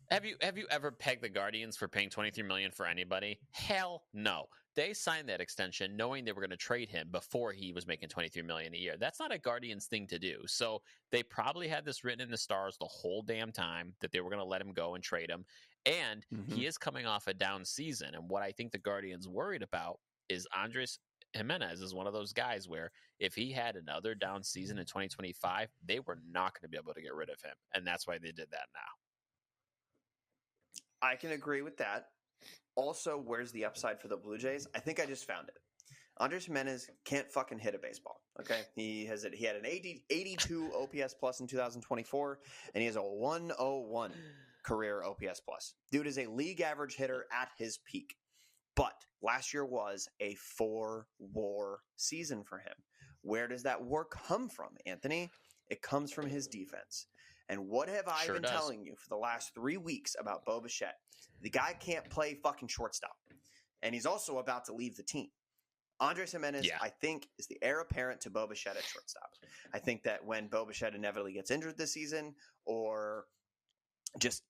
Have you ever pegged the Guardians for paying $23 million for anybody? Hell no. They signed that extension knowing they were going to trade him before he was making $23 million a year. That's not a Guardians thing to do. So they probably had this written in the stars the whole damn time that they were going to let him go and trade him. And he is coming off a down season. And what I think the Guardians worried about is Andres Jimenez is one of those guys where if he had another down season in 2025, they were not going to be able to get rid of him. And that's why they did that now. I can agree with that. Also, where's the upside for the Blue Jays? I think I just found it. Andres Jimenez can't fucking hit a baseball. Okay, he had an 82 OPS plus in 2024, and he has a 101 career OPS plus. Dude is a league average hitter at his peak. But last year was a 4-WAR season for him. Where does that WAR come from, Anthony? It comes from his defense. And what have I been telling you for the last 3 weeks about Bo Bichette? The guy can't play fucking shortstop. And he's also about to leave the team. Andres Jimenez, I think, is the heir apparent to Bo Bichette at shortstop. I think that when Bo Bichette inevitably gets injured this season or just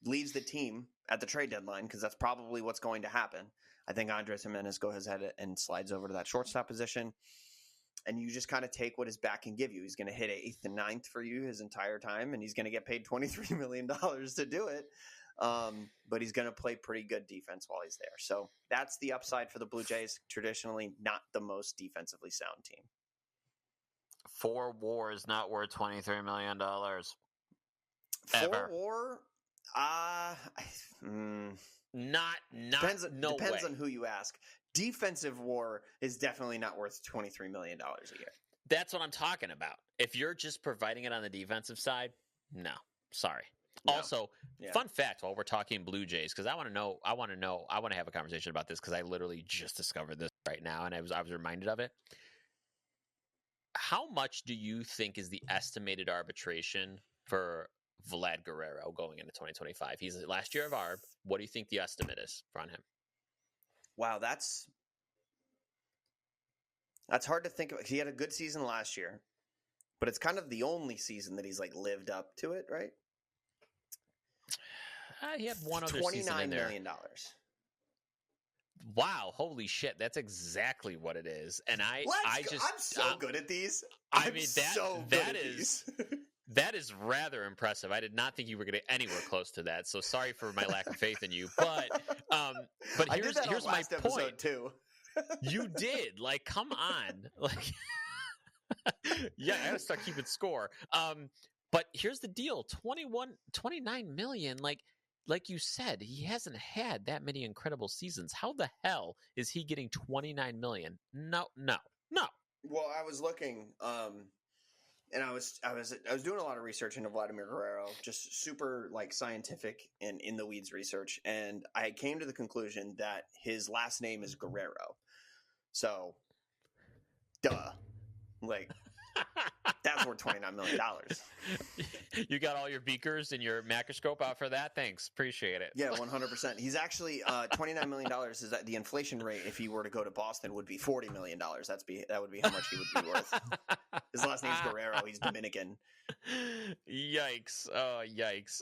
leaves the team at the trade deadline, because that's probably what's going to happen, I think Andres Jimenez goes ahead and slides over to that shortstop position. And you just kind of take what his back can give you. He's going to hit 8th and 9th for you his entire time, and he's going to get paid $23 million to do it. But he's going to play pretty good defense while he's there. So that's the upside for the Blue Jays. Traditionally, not the most defensively sound team. 4-WAR is not worth $23 million. 4-WAR? Depends on who you ask. Defensive WAR is definitely not worth $23 million a year. That's what I'm talking about. If you're just providing it on the defensive side, no, sorry. No. Also, fun fact while we're talking Blue Jays, because I want to have a conversation about this because I literally just discovered this right now and I was reminded of it. How much do you think is the estimated arbitration for Vlad Guerrero going into 2025? He's last year of ARB. What do you think the estimate is on him? Wow, that's hard to think about. He had a good season last year. but it's kind of the only season that he's like lived up to it, right? He had one other season in there. $29 million. Wow, holy shit, that's exactly what it is. And I'm so good at these. That is rather impressive. I did not think you were going to get anywhere close to that. So sorry for my lack of faith in you. But here's my point too. You did. Like, come on. Like, yeah, I gotta start keeping score. But here's the deal: 29 million. Like you said, he hasn't had that many incredible seasons. How the hell is he getting 29 million? No. Well, I was looking, and I was doing a lot of research into Vladimir Guerrero, just super like scientific and in the weeds research, and I came to the conclusion that his last name is Guerrero. So, duh, like. That's worth $29 million. You got all your beakers and your macroscope out for that? Thanks. Appreciate it. Yeah, 100%. He's actually $29 million is that the inflation rate, if he were to go to Boston, would be $40 million. That would be how much he would be worth. His last name's Guerrero. He's Dominican. Yikes. Oh, yikes.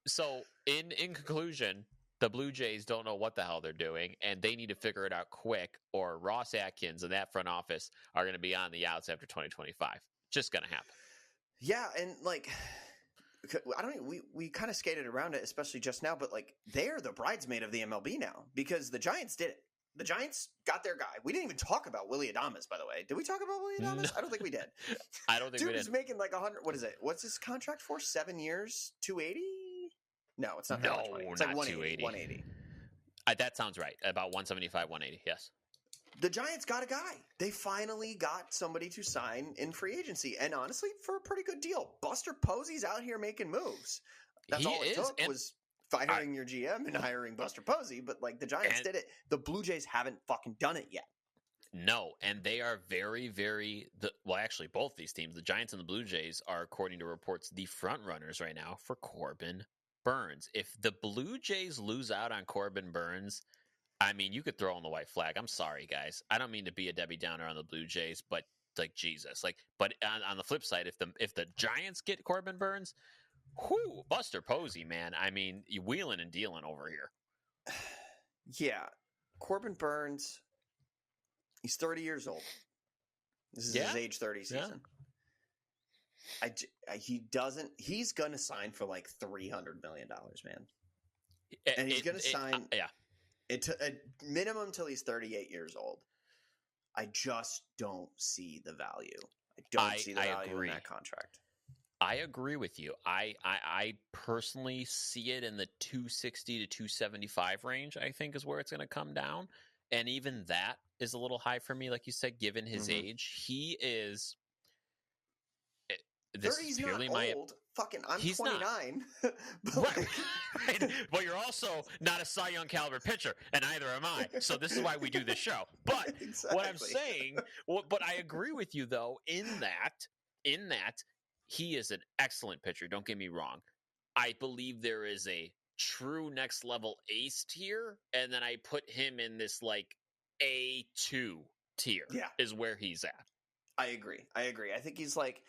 So in conclusion, the Blue Jays don't know what the hell they're doing, and they need to figure it out quick, or Ross Atkins and that front office are going to be on the outs after 2025. Just going to happen. Yeah, and like, I don't know, we kind of skated around it, especially just now, but like, they're the bridesmaid of the MLB now because the Giants did it. The Giants got their guy. We didn't even talk about Willy Adames, by the way. Did we talk about Willy Adames? No. I don't think we did. I don't think we did. Dude is making like 100. What is it? What's his contract for? 7 years, 280. No, it's not that much money. It's like 180. 180. That sounds right. About 175, 180. Yes. The Giants got a guy. They finally got somebody to sign in free agency, and honestly, for a pretty good deal. Buster Posey's out here making moves. That's all it took was firing your GM and hiring Buster Posey. But like the Giants did it. The Blue Jays haven't fucking done it yet. No, and they are very, very well. Actually, both these teams, the Giants and the Blue Jays, are, according to reports, the front runners right now for Corbin Burnes. If the Blue Jays lose out on Corbin Burnes, I mean, you could throw on the white flag. I'm sorry, guys. I don't mean to be a Debbie Downer on the Blue Jays, but like Jesus, like. But on the flip side, if the Giants get Corbin Burnes, whoo, Buster Posey, man. I mean, you wheeling and dealing over here. Yeah, Corbin Burnes. He's 30 years old. This is his age 30 season. He's going to sign for like $300 million, man. And he's going to sign a minimum till he's 38 years old. I just don't see the value. I don't see the value in that contract. I agree with you. I personally see it in the 260 to 275 range, I think, is where it's going to come down. And even that is a little high for me, like you said, given his age. He is. This is purely my old. Fucking, I'm 29. Right. But you're also not a Cy Young caliber pitcher, and neither am I. So this is why we do this show. But what I'm saying, but I agree with you though in that he is an excellent pitcher. Don't get me wrong. I believe there is a true next level ace tier, and then I put him in this like A2 tier. Is where he's at. I agree. I think he's like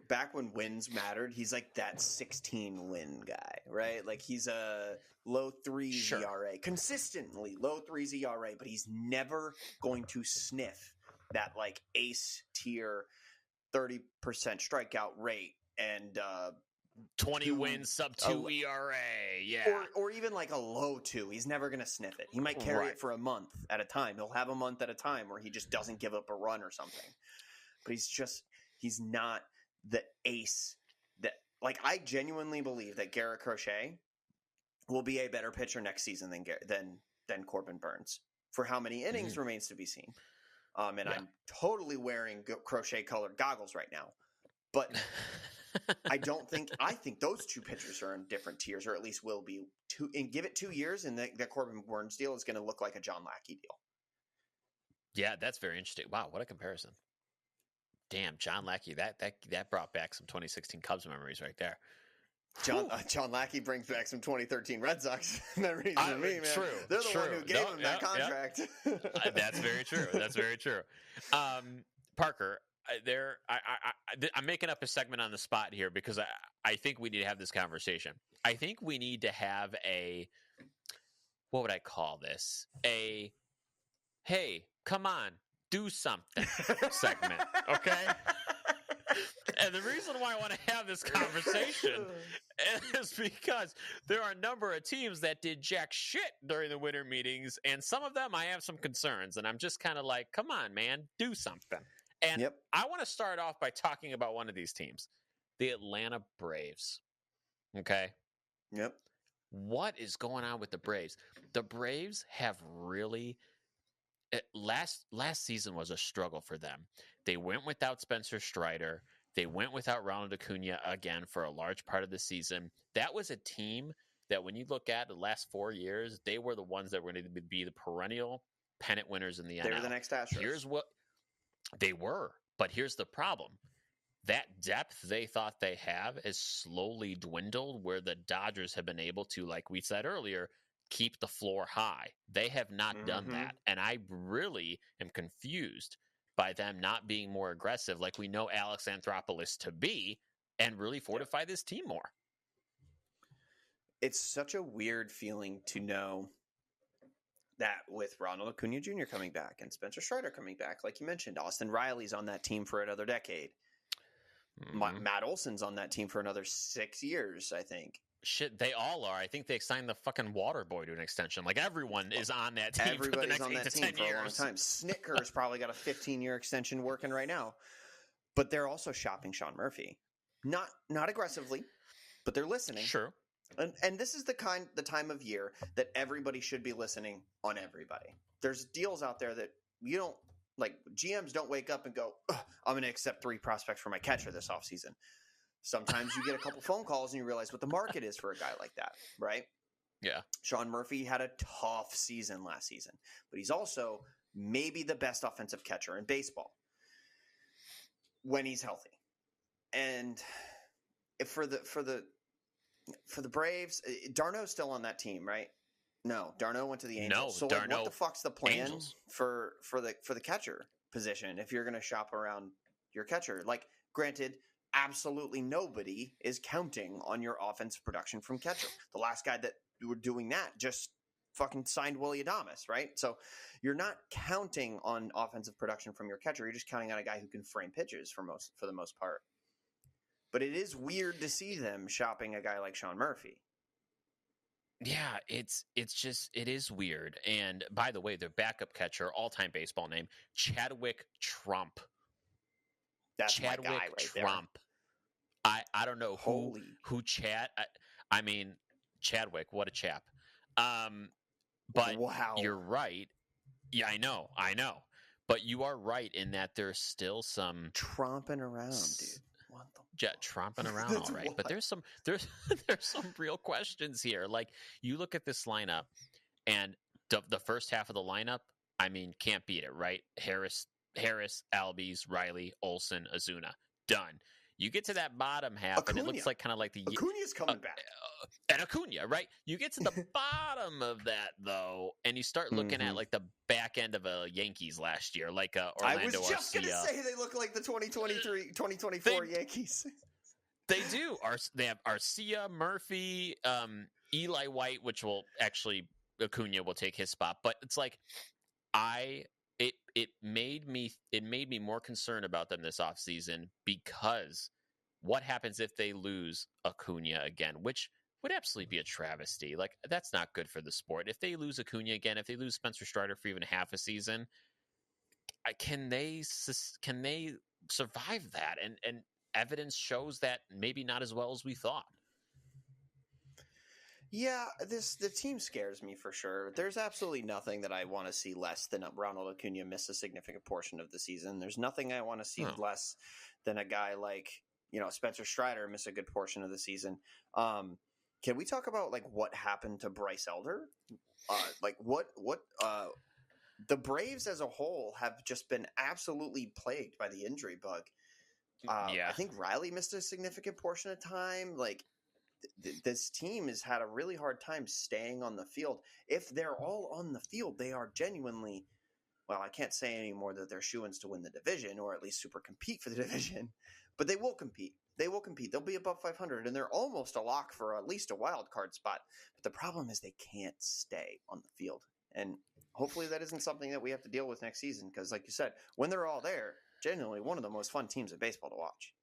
back when wins mattered. He's like that 16 win guy, right? Like he's a low 3s ERA, consistently low 3s ERA, but he's never going to sniff that like ace tier 30% strikeout rate and 20 wins, sub 2 ERA, or even like a low 2. He's never going to sniff it. He might carry it for a month at a time. He'll have a month at a time where he just doesn't give up a run or something. But he's not the ace that, like, I genuinely believe that Garrett Crochet will be a better pitcher next season than Corbin Burnes. For how many innings remains to be seen. I'm totally wearing Crochet colored goggles right now, but I think those two pitchers are in different tiers, or at least will be and give it 2 years. And the Corbin Burnes deal is going to look like a John Lackey deal. Yeah, that's very interesting. Wow. What a comparison. Damn, John Lackey, that brought back some 2016 Cubs memories right there. John Lackey brings back some 2013 Red Sox memories for me, man. True. They're the one who gave him that contract. That's very true. That's very true. Parker, I'm making up a segment on the spot here because I think we need to have this conversation. I think we need to have what would I call this? Hey, come on, do something segment, okay? And the reason why I want to have this conversation is because there are a number of teams that did jack shit during the winter meetings, and some of them I have some concerns, and I'm just kind of like, come on, man, do something. And I want to start off by talking about one of these teams, the Atlanta Braves. Okay? Yep. What is going on with the Braves? The Braves have really last season was a struggle for them. They went without Spencer Strider. They went without Ronald Acuna again for a large part of the season. That was a team that when you look at the last 4 years, they were the ones that were going to be the perennial pennant winners in the NL. They were the next Astros. Here's what they were, but here's the problem. That depth they thought they have is slowly dwindled, where the Dodgers have been able to, like we said earlier, keep the floor high. They have not done that. And I really am confused by them not being more aggressive like we know Alex Anthopoulos to be and really fortify this team more. It's such a weird feeling to know that with Ronald Acuna Jr. coming back and Spencer Strider coming back, like you mentioned, Austin Riley's on that team for another decade. Matt Olson's on that team for another 6 years, I think. Shit, they all are. I think they signed the fucking water boy to an extension. Like, everyone is on that team for the next 8 to 10 years. For a long time. Snitker's probably got a 15-year extension working right now. But they're also shopping Sean Murphy. Not aggressively, but they're listening. Sure. And this is the time of year that everybody should be listening on everybody. There's deals out there that you don't – like, GMs don't wake up and go, I'm going to accept 3 prospects for my catcher this offseason. Sometimes you get a couple phone calls and you realize what the market is for a guy like that, right? Yeah. Sean Murphy had a tough season last season, but he's also maybe the best offensive catcher in baseball when he's healthy. And for the Braves, Darno's still on that team, right? No, Darno went to the Angels. No, so Darno, what the fuck's the plan Angels. for the catcher position if you're going to shop around your catcher? Like, granted, absolutely nobody is counting on your offensive production from catcher. The last guy that were doing that just fucking signed Willy Adames, right? So you're not counting on offensive production from your catcher. You're just counting on a guy who can frame pitches for the most part. But it is weird to see them shopping a guy like Sean Murphy. Yeah, it is weird. And by the way, their backup catcher, all-time baseball name, Chadwick Trump. That's Chadwick my guy right Trump. there. I don't know who Chad. I mean, Chadwick, what a chap. But wow. You're right. Yeah, I know. But you are right in that there's still some tromping around, dude. What the tromping around, all right. But there's some real questions here. Like, you look at this lineup, and the first half of the lineup, I mean, can't beat it, right? Harris, Albies, Riley, Olson, Ozuna, done. You get to that bottom half, Acuna. And it looks like kind of like the Acuna's coming back. And Acuna, right? You get to the bottom of that, though, and you start looking at like the back end of a Yankees last year, like Orlando I was just going to say they look like the 2024 Yankees. They do. They have Arcia, Murphy, Eli White, which will actually Acuna will take his spot, but it's like it made me more concerned about them this offseason because what happens if they lose Acuna again, which would absolutely be a travesty. Like, that's not good for the sport. If they lose Acuna again, if they lose Spencer Strider for even half a season, can they survive that? And evidence shows that maybe not as well as we thought. Yeah, the team scares me for sure. There's absolutely nothing that I want to see less than Ronald Acuna miss a significant portion of the season. There's nothing I want to see less than a guy like, Spencer Strider miss a good portion of the season. Can we talk about like what happened to Bryce Elder? The Braves as a whole have just been absolutely plagued by the injury bug. I think Riley missed a significant portion of time. Like, this team has had a really hard time staying on the field. If they're all on the field, they are genuinely well, I can't say anymore that they're shoo-ins to win the division or at least super compete for the division, but they will compete. They will compete. They'll be above 500, and they're almost a lock for at least a wild card spot. But the problem is they can't stay on the field. And hopefully that isn't something that we have to deal with next season because, like you said, when they're all there, genuinely one of the most fun teams in baseball to watch.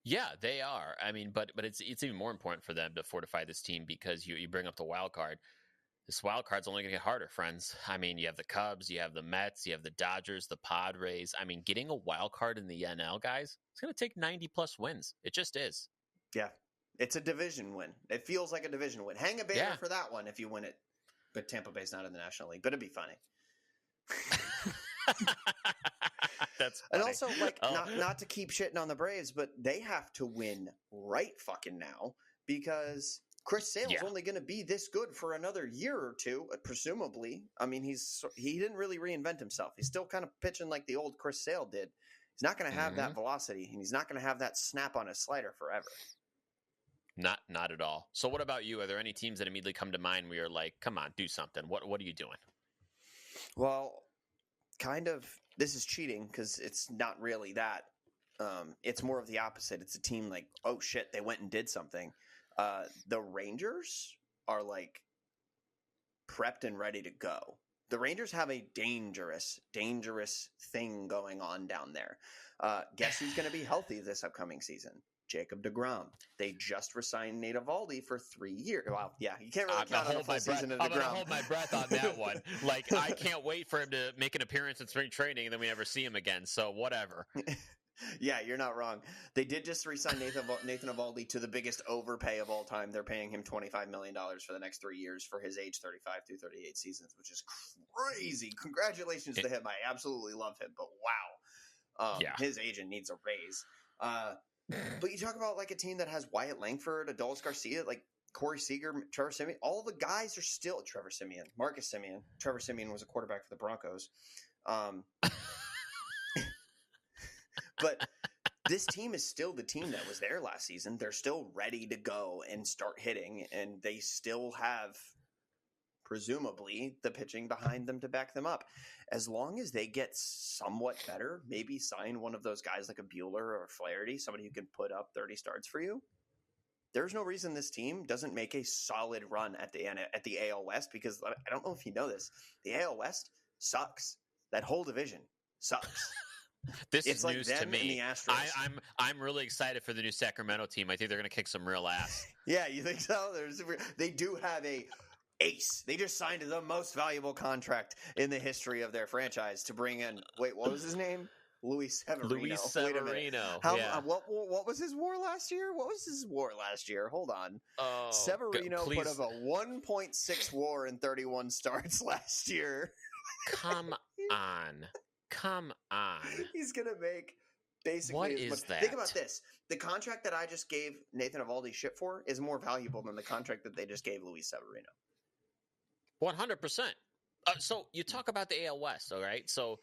Yeah, they are. I mean, but it's even more important for them to fortify this team because you bring up the wild card. This wild card's only going to get harder, friends. I mean, you have the Cubs, you have the Mets, you have the Dodgers, the Padres. I mean, getting a wild card in the NL, guys, it's going to take 90-plus wins. It just is. Yeah, it's a division win. It feels like a division win. Hang a banner for that one if you win it. But Tampa Bay's not in the National League, but it'd be funny. That's funny. And also, like, not to keep shitting on the Braves, but they have to win right fucking now because Chris Sale's only going to be this good for another year or two, presumably. I mean, he didn't really reinvent himself. He's still kind of pitching like the old Chris Sale did. He's not going to have that velocity, and he's not going to have that snap on his slider forever. Not at all. So what about you? Are there any teams that immediately come to mind where you're like, come on, do something? What are you doing? Well, kind of, this is cheating because it's not really that. It's more of the opposite. It's a team like, oh shit, they went and did something. The Rangers are like prepped and ready to go. The Rangers have a dangerous thing going on down there. Guess who's going to be healthy this upcoming season? Jacob deGrom. They just resigned Nate Eovaldi for 3 years. Well, yeah, you can't really count on a full season of deGrom. I'm going to hold my breath on that one. Like, I can't wait for him to make an appearance in spring training and then we never see him again. So whatever. Yeah, you're not wrong. They did just re-sign Nathan Eovaldi to the biggest overpay of all time. They're paying him $25 million for the next 3 years for his age 35 through 38 seasons, which is crazy. Congratulations to him. I absolutely love him, but wow. His agent needs a raise. But you talk about like a team that has Wyatt Langford, Adolis Garcia, like Corey Seager, Trevor Siemian. All the guys are still Trevor Siemian, Marcus Siemian. Trevor Siemian was a quarterback for the Broncos. But this team is still the team that was there last season. They're still ready to go and start hitting, and they still have, presumably, the pitching behind them to back them up. As long as they get somewhat better, maybe sign one of those guys like a Bueller or Flaherty, somebody who can put up 30 starts for you. There's no reason this team doesn't make a solid run at the AL West because I don't know if you know this. The AL West sucks. That whole division sucks. This it's is like news them to me. and the Astros. I'm really excited for the new Sacramento team. I think they're going to kick some real ass. Yeah, you think so? They do have a ace. They just signed the most valuable contract in the history of their franchise to bring in. Wait, what was his name? Luis Severino. What was his WAR last year? What was his WAR last year? Hold on. Oh, Severino put up a 1.6 WAR in 31 starts last year. Come on. He's going to make basically what as is much. that? Think about this. The contract that I just gave Nathan Eovaldi shit for is more valuable than the contract that they just gave Luis Severino. 100%. So you talk about the AL West, all right? So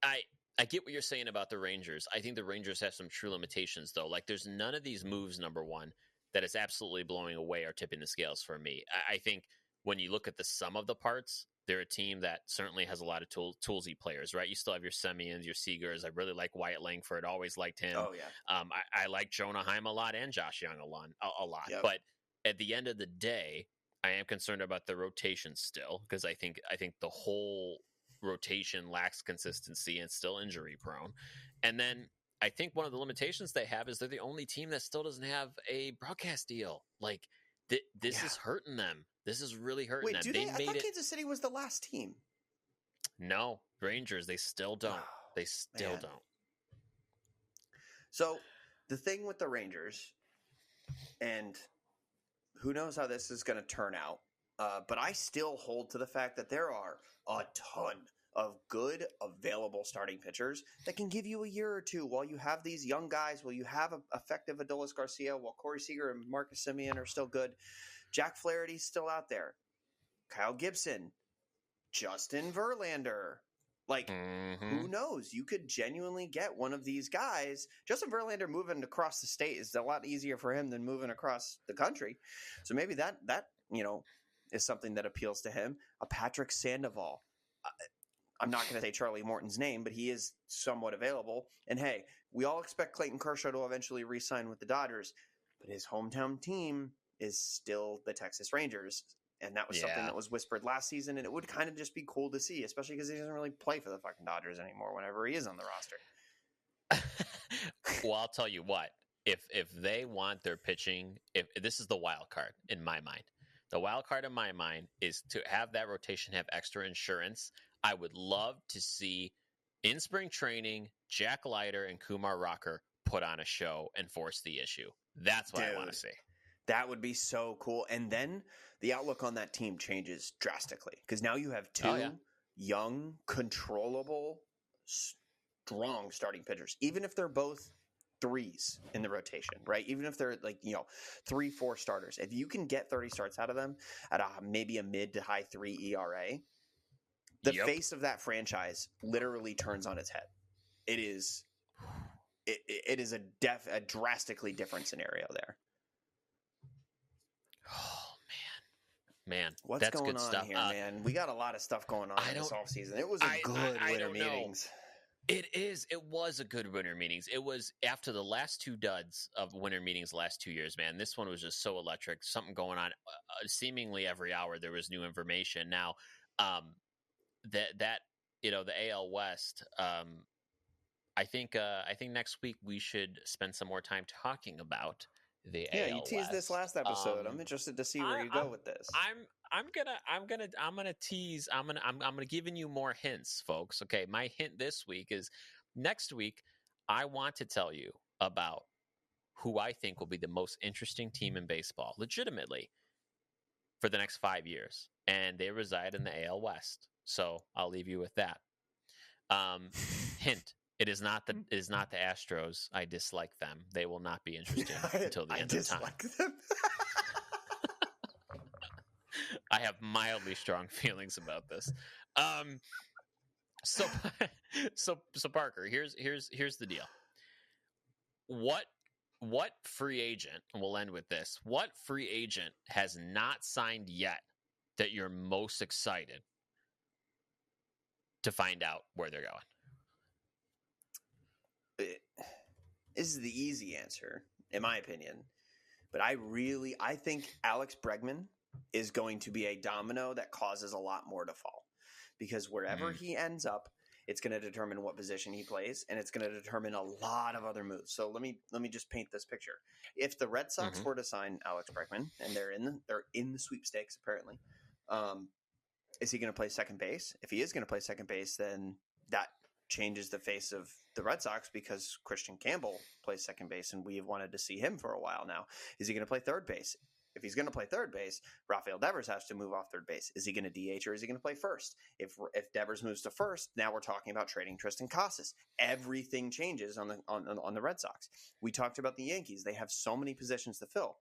I get what you're saying about the Rangers. I think the Rangers have some true limitations, though. Like, there's none of these moves, number one, that is absolutely blowing away or tipping the scales for me. I think when you look at the sum of the parts, they're a team that certainly has a lot of toolsy players, right? You still have your Semians, your Seagers. I really like Wyatt Langford. Always liked him. Oh, yeah. I like Jonah Heim a lot and Josh Young a lot. Yep. But at the end of the day, I am concerned about the rotation still because I think the whole rotation lacks consistency and still injury prone. And then I think one of the limitations they have is they're the only team that still doesn't have a broadcast deal. Like this is hurting them. This is really hurting them. I thought Kansas City was the last team. No, Rangers, they still don't. They still don't. So the thing with the Rangers, and who knows how this is going to turn out, but I still hold to the fact that there are a ton of good available starting pitchers that can give you a year or two while you have these young guys, while you have effective Adolis Garcia, while Corey Seager and Marcus Simeon are still good. Jack Flaherty's still out there. Kyle Gibson, Justin Verlander. Like, who knows? You could genuinely get one of these guys. Justin Verlander moving across the state is a lot easier for him than moving across the country. So maybe that is something that appeals to him. A Patrick Sandoval. I'm not going to say Charlie Morton's name, but he is somewhat available. And hey, we all expect Clayton Kershaw to eventually re-sign with the Dodgers, but his hometown team is still the Texas Rangers. And that was something that was whispered last season, and it would kind of just be cool to see, especially because he doesn't really play for the fucking Dodgers anymore whenever he is on the roster. Well, I'll tell you what. If they want their pitching, if this is the wild card in my mind. The wild card in my mind is to have that rotation have extra insurance. I would love to see in spring training Jack Leiter and Kumar Rocker put on a show and force the issue. That's what I want to see. That would be so cool. And then the outlook on that team changes drastically because now you have two young, controllable, strong starting pitchers, even if they're both threes in the rotation, right? Even if they're 3-4 starters, if you can get 30 starts out of them at maybe a mid to high 3 ERA, the face of that franchise literally turns on its head. It is a drastically different scenario there. Oh man, what's going on here, man? We got a lot of stuff going on this offseason. It was a good winter meetings. It was a good winter meetings. It was after the last two duds of winter meetings last 2 years, man. This one was just so electric. Something going on seemingly every hour. There was new information. Now, the AL West. I think next week we should spend some more time talking about the AL you teased West. This last episode. I'm interested to see where you go with this. I'm gonna tease. I'm gonna giving you more hints, folks. Okay, my hint this week is next week. I want to tell you about who I think will be the most interesting team in baseball, legitimately, for the next 5 years, and they reside in the AL West. So I'll leave you with that. Hint. It is not the Astros. I dislike them. They will not be interesting until the end of time. Them. I have mildly strong feelings about this. So Parker, here's the deal. What free agent, and we'll end with this, what free agent has not signed yet that you're most excited to find out where they're going? This is the easy answer, in my opinion. But I think Alex Bregman is going to be a domino that causes a lot more to fall. Because wherever he ends up, it's going to determine what position he plays, and it's going to determine a lot of other moves. So let me just paint this picture. If the Red Sox were to sign Alex Bregman, and they're in the sweepstakes apparently, is he going to play second base? If he is going to play second base, then that changes the face of the Red Sox because Christian Campbell plays second base, and we have wanted to see him for a while now. Is he going to play third base? If he's going to play third base, Rafael Devers has to move off third base. Is he going to DH or is he going to play first? If Devers moves to first, now we're talking about trading Tristan Casas. Everything changes on the Red Sox. We talked about the Yankees. They have so many positions to fill.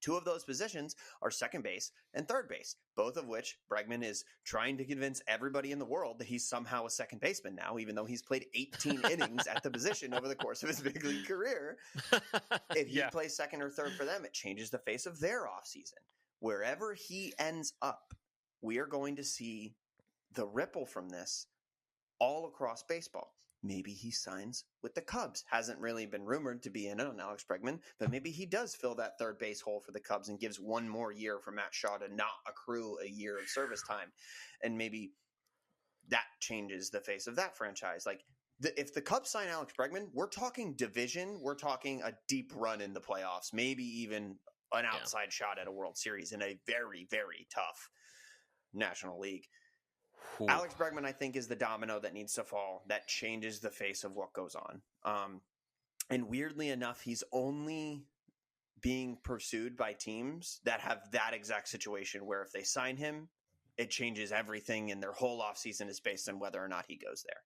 Two of those positions are second base and third base, both of which Bregman is trying to convince everybody in the world that he's somehow a second baseman now, even though he's played 18 innings at the position over the course of his big league career. If he plays second or third for them, it changes the face of their offseason. Wherever he ends up, we are going to see the ripple from this all across baseball. Maybe he signs with the Cubs. Hasn't really been rumored to be in on Alex Bregman, but maybe he does fill that third base hole for the Cubs and gives one more year for Matt Shaw to not accrue a year of service time. And maybe that changes the face of that franchise. Like, if the Cubs sign Alex Bregman, we're talking division. We're talking a deep run in the playoffs, maybe even an outside shot at a World Series in a very, very tough National League. Ooh. Alex Bregman, I think, is the domino that needs to fall that changes the face of what goes on. And weirdly enough, he's only being pursued by teams that have that exact situation where if they sign him, it changes everything and their whole offseason is based on whether or not he goes there.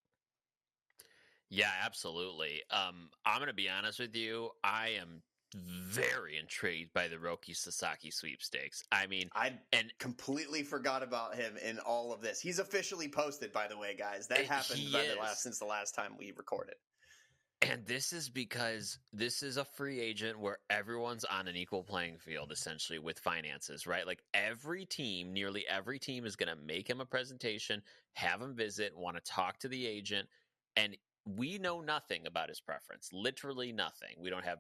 Yeah, absolutely. I'm going to be honest with you. I am very intrigued by the Roki Sasaki sweepstakes. I mean, I completely forgot about him in all of this. He's officially posted, by the way, guys. That happened since the last time we recorded. And this is because this is a free agent where everyone's on an equal playing field, essentially, with finances, right? Like nearly every team is going to make him a presentation, have him visit, want to talk to the agent. And we know nothing about his preference, literally nothing. We don't have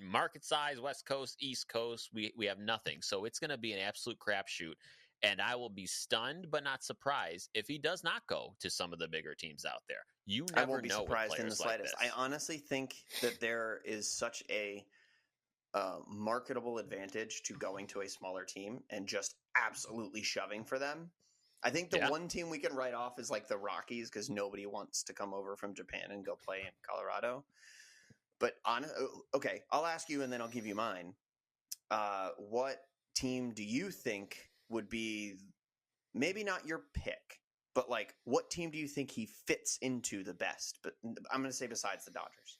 market size, West Coast, East Coast. We have nothing. So it's going to be an absolute crapshoot. And I will be stunned but not surprised if he does not go to some of the bigger teams out there. You never I won't be know surprised with in the players like slightest. this. I honestly think that there is such a marketable advantage to going to a smaller team and just absolutely shoving for them. I think the one team we can write off is like the Rockies, because nobody wants to come over from Japan and go play in Colorado. But okay, I'll ask you and then I'll give you mine. What team do you think would be maybe not your pick, but like what team do you think he fits into the best? But I'm going to say besides the Dodgers.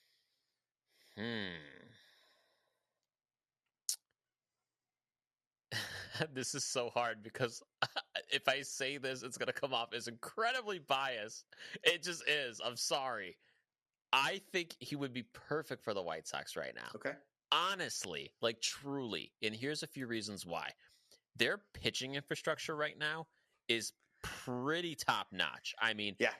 This is so hard because if I say this, it's going to come off as incredibly biased. It just is. I'm sorry. I think he would be perfect for the White Sox right now. Okay. Honestly, like truly. And here's a few reasons why. Their pitching infrastructure right now is pretty top notch. I mean, yeah.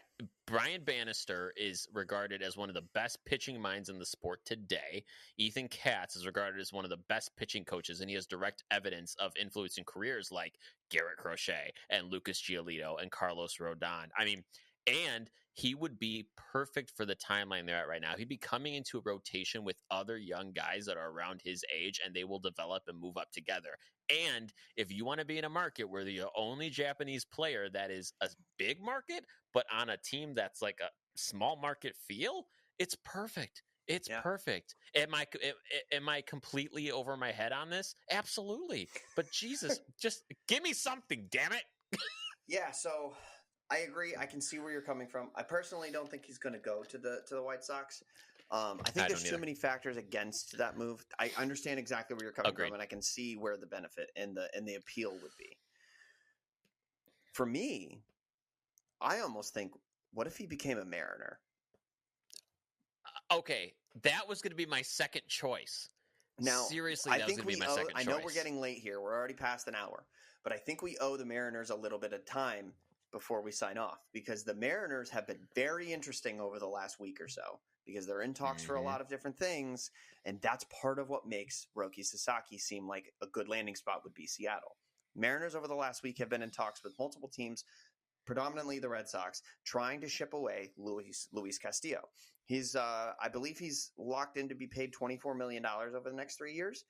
Brian Bannister is regarded as one of the best pitching minds in the sport today. Ethan Katz is regarded as one of the best pitching coaches, and he has direct evidence of influencing careers like Garrett Crochet and Lucas Giolito and Carlos Rodon. I mean, and he would be perfect for the timeline they're at right now. He'd be coming into a rotation with other young guys that are around his age, and they will develop and move up together. And if you want to be in a market where the only Japanese player that is a big market, but on a team that's like a small market feel, it's perfect. It's perfect. Am I completely over my head on this? Absolutely. But Jesus, just give me something, damn it. Yeah, so I agree. I can see where you're coming from. I personally don't think he's going to go to the White Sox. I think there's too many factors against that move. I understand exactly where you're coming from, and I can see where the benefit and the appeal would be. For me, I almost think, what if he became a Mariner? Okay, that was going to be my second choice. Now, seriously, that was going to be my second choice. I know we're getting late here. We're already past an hour, but I think we owe the Mariners a little bit of time before we sign off, because the Mariners have been very interesting over the last week or so, because they're in talks for a lot of different things, and that's part of what makes Roki Sasaki seem like a good landing spot would be Seattle. Mariners over the last week have been in talks with multiple teams, predominantly the Red Sox, trying to ship away Luis Castillo. I believe he's locked in to be paid $24 million over the next 3 years.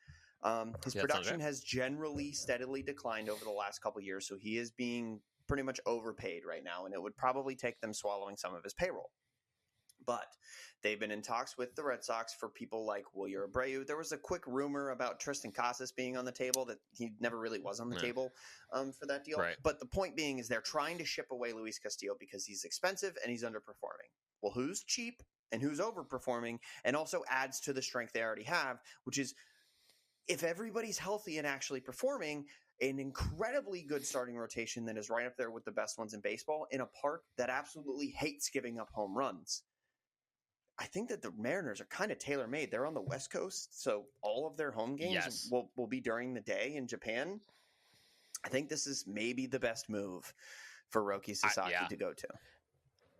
His production has generally steadily declined over the last couple of years, so he is being pretty much overpaid right now, and it would probably take them swallowing some of his payroll. But they've been in talks with the Red Sox for people like Wilyer Abreu. There was a quick rumor about Tristan Casas being on the table, that he never really was on the table for that deal. Right. But the point being is they're trying to ship away Luis Castillo because he's expensive and he's underperforming. Well, who's cheap and who's overperforming, and also adds to the strength they already have, which is, if everybody's healthy and actually performing, an incredibly good starting rotation that is right up there with the best ones in baseball, in a park that absolutely hates giving up home runs. I think that the Mariners are kind of tailor-made. They're on the West Coast, so all of their home games will be during the day in Japan. I think this is maybe the best move for Roki Sasaki to go to.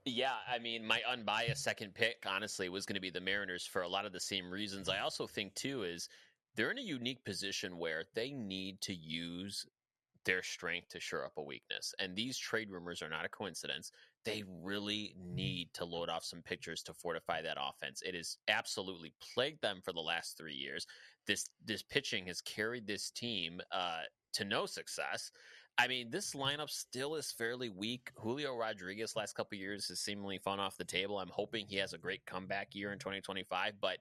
Yeah, I mean, my unbiased second pick, honestly, was going to be the Mariners for a lot of the same reasons. I also think, too, is they're in a unique position where they need to use their strength to shore up a weakness. And these trade rumors are not a coincidence. They really need to load off some pitchers to fortify that offense. It has absolutely plagued them for the last 3 years. This pitching has carried this team to no success. I mean, this lineup still is fairly weak. Julio Rodriguez last couple of years has seemingly fallen off the table. I'm hoping he has a great comeback year in 2025. But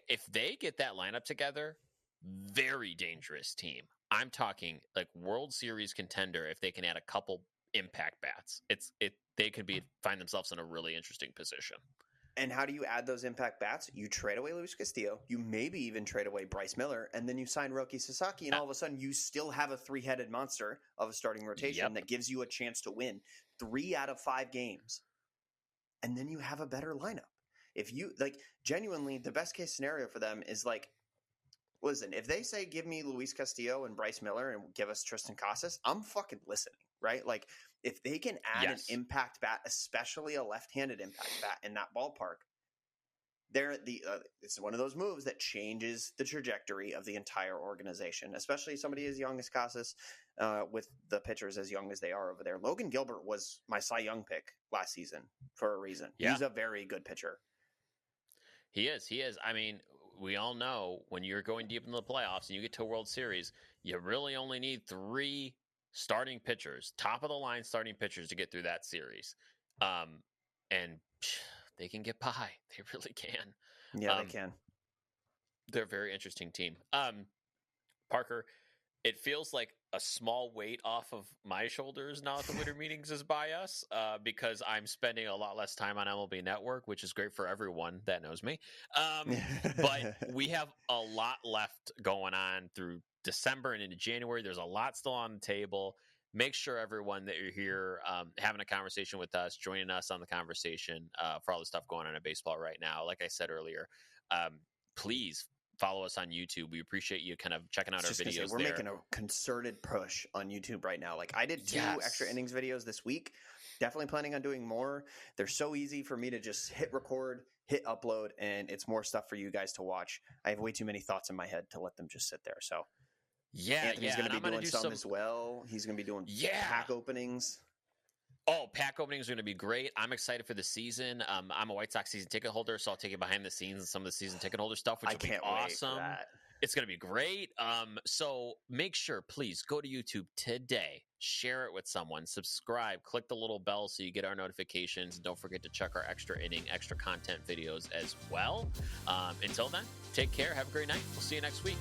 if they get that lineup together, very dangerous team. I'm talking like World Series contender if they can add a couple impact bats. They could find themselves in a really interesting position. And how do you add those impact bats? You trade away Luis Castillo. You maybe even trade away Bryce Miller, and then you sign Roki Sasaki, and all of a sudden you still have a three-headed monster of a starting rotation that gives you a chance to win 3 out of 5 games. And then you have a better lineup. if you like genuinely, the best case scenario for them is like, listen, if they say give me Luis Castillo and Bryce Miller and give us Tristan Casas, I'm fucking listening, right? Like if they can add an impact bat, especially a left-handed impact bat in that ballpark, it's one of those moves that changes the trajectory of the entire organization, especially somebody as young as Casas, with the pitchers as young as they are over there. Logan Gilbert was my Cy Young pick last season for a reason. Yeah. He's a very good pitcher. He is. I mean, we all know when you're going deep into the playoffs and you get to a World Series, you really only need 3 starting pitchers, top of the line starting pitchers to get through that series. And they can get by. They really can. Yeah, they can. They're a very interesting team. Parker, it feels like a small weight off of my shoulders now that the winter meetings is by us, because I'm spending a lot less time on MLB Network, which is great for everyone that knows me. But we have a lot left going on through December and into January. There's a lot still on the table. Make sure everyone that you're here having a conversation with us, joining us on the conversation for all the stuff going on in baseball right now. Like I said earlier, please follow us on YouTube. We appreciate you kind of checking out our videos. We're making a concerted push on YouTube right now. Like I did 2 extra innings videos this week. Definitely planning on doing more. They're so easy for me to just hit record, hit upload, and it's more stuff for you guys to watch. I have way too many thoughts in my head to let them just sit there. So Anthony's going to be doing some as well. He's going to be doing pack openings. Oh, pack openings are going to be great. I'm excited for the season. I'm a White Sox season ticket holder, so I'll take you behind the scenes and some of the season ticket holder stuff, which will be awesome. Wait for that. It's going to be great. So make sure, please, go to YouTube today. Share it with someone. Subscribe. Click the little bell so you get our notifications. And don't forget to check our extra inning, extra content videos as well. Until then, take care. Have a great night. We'll see you next week.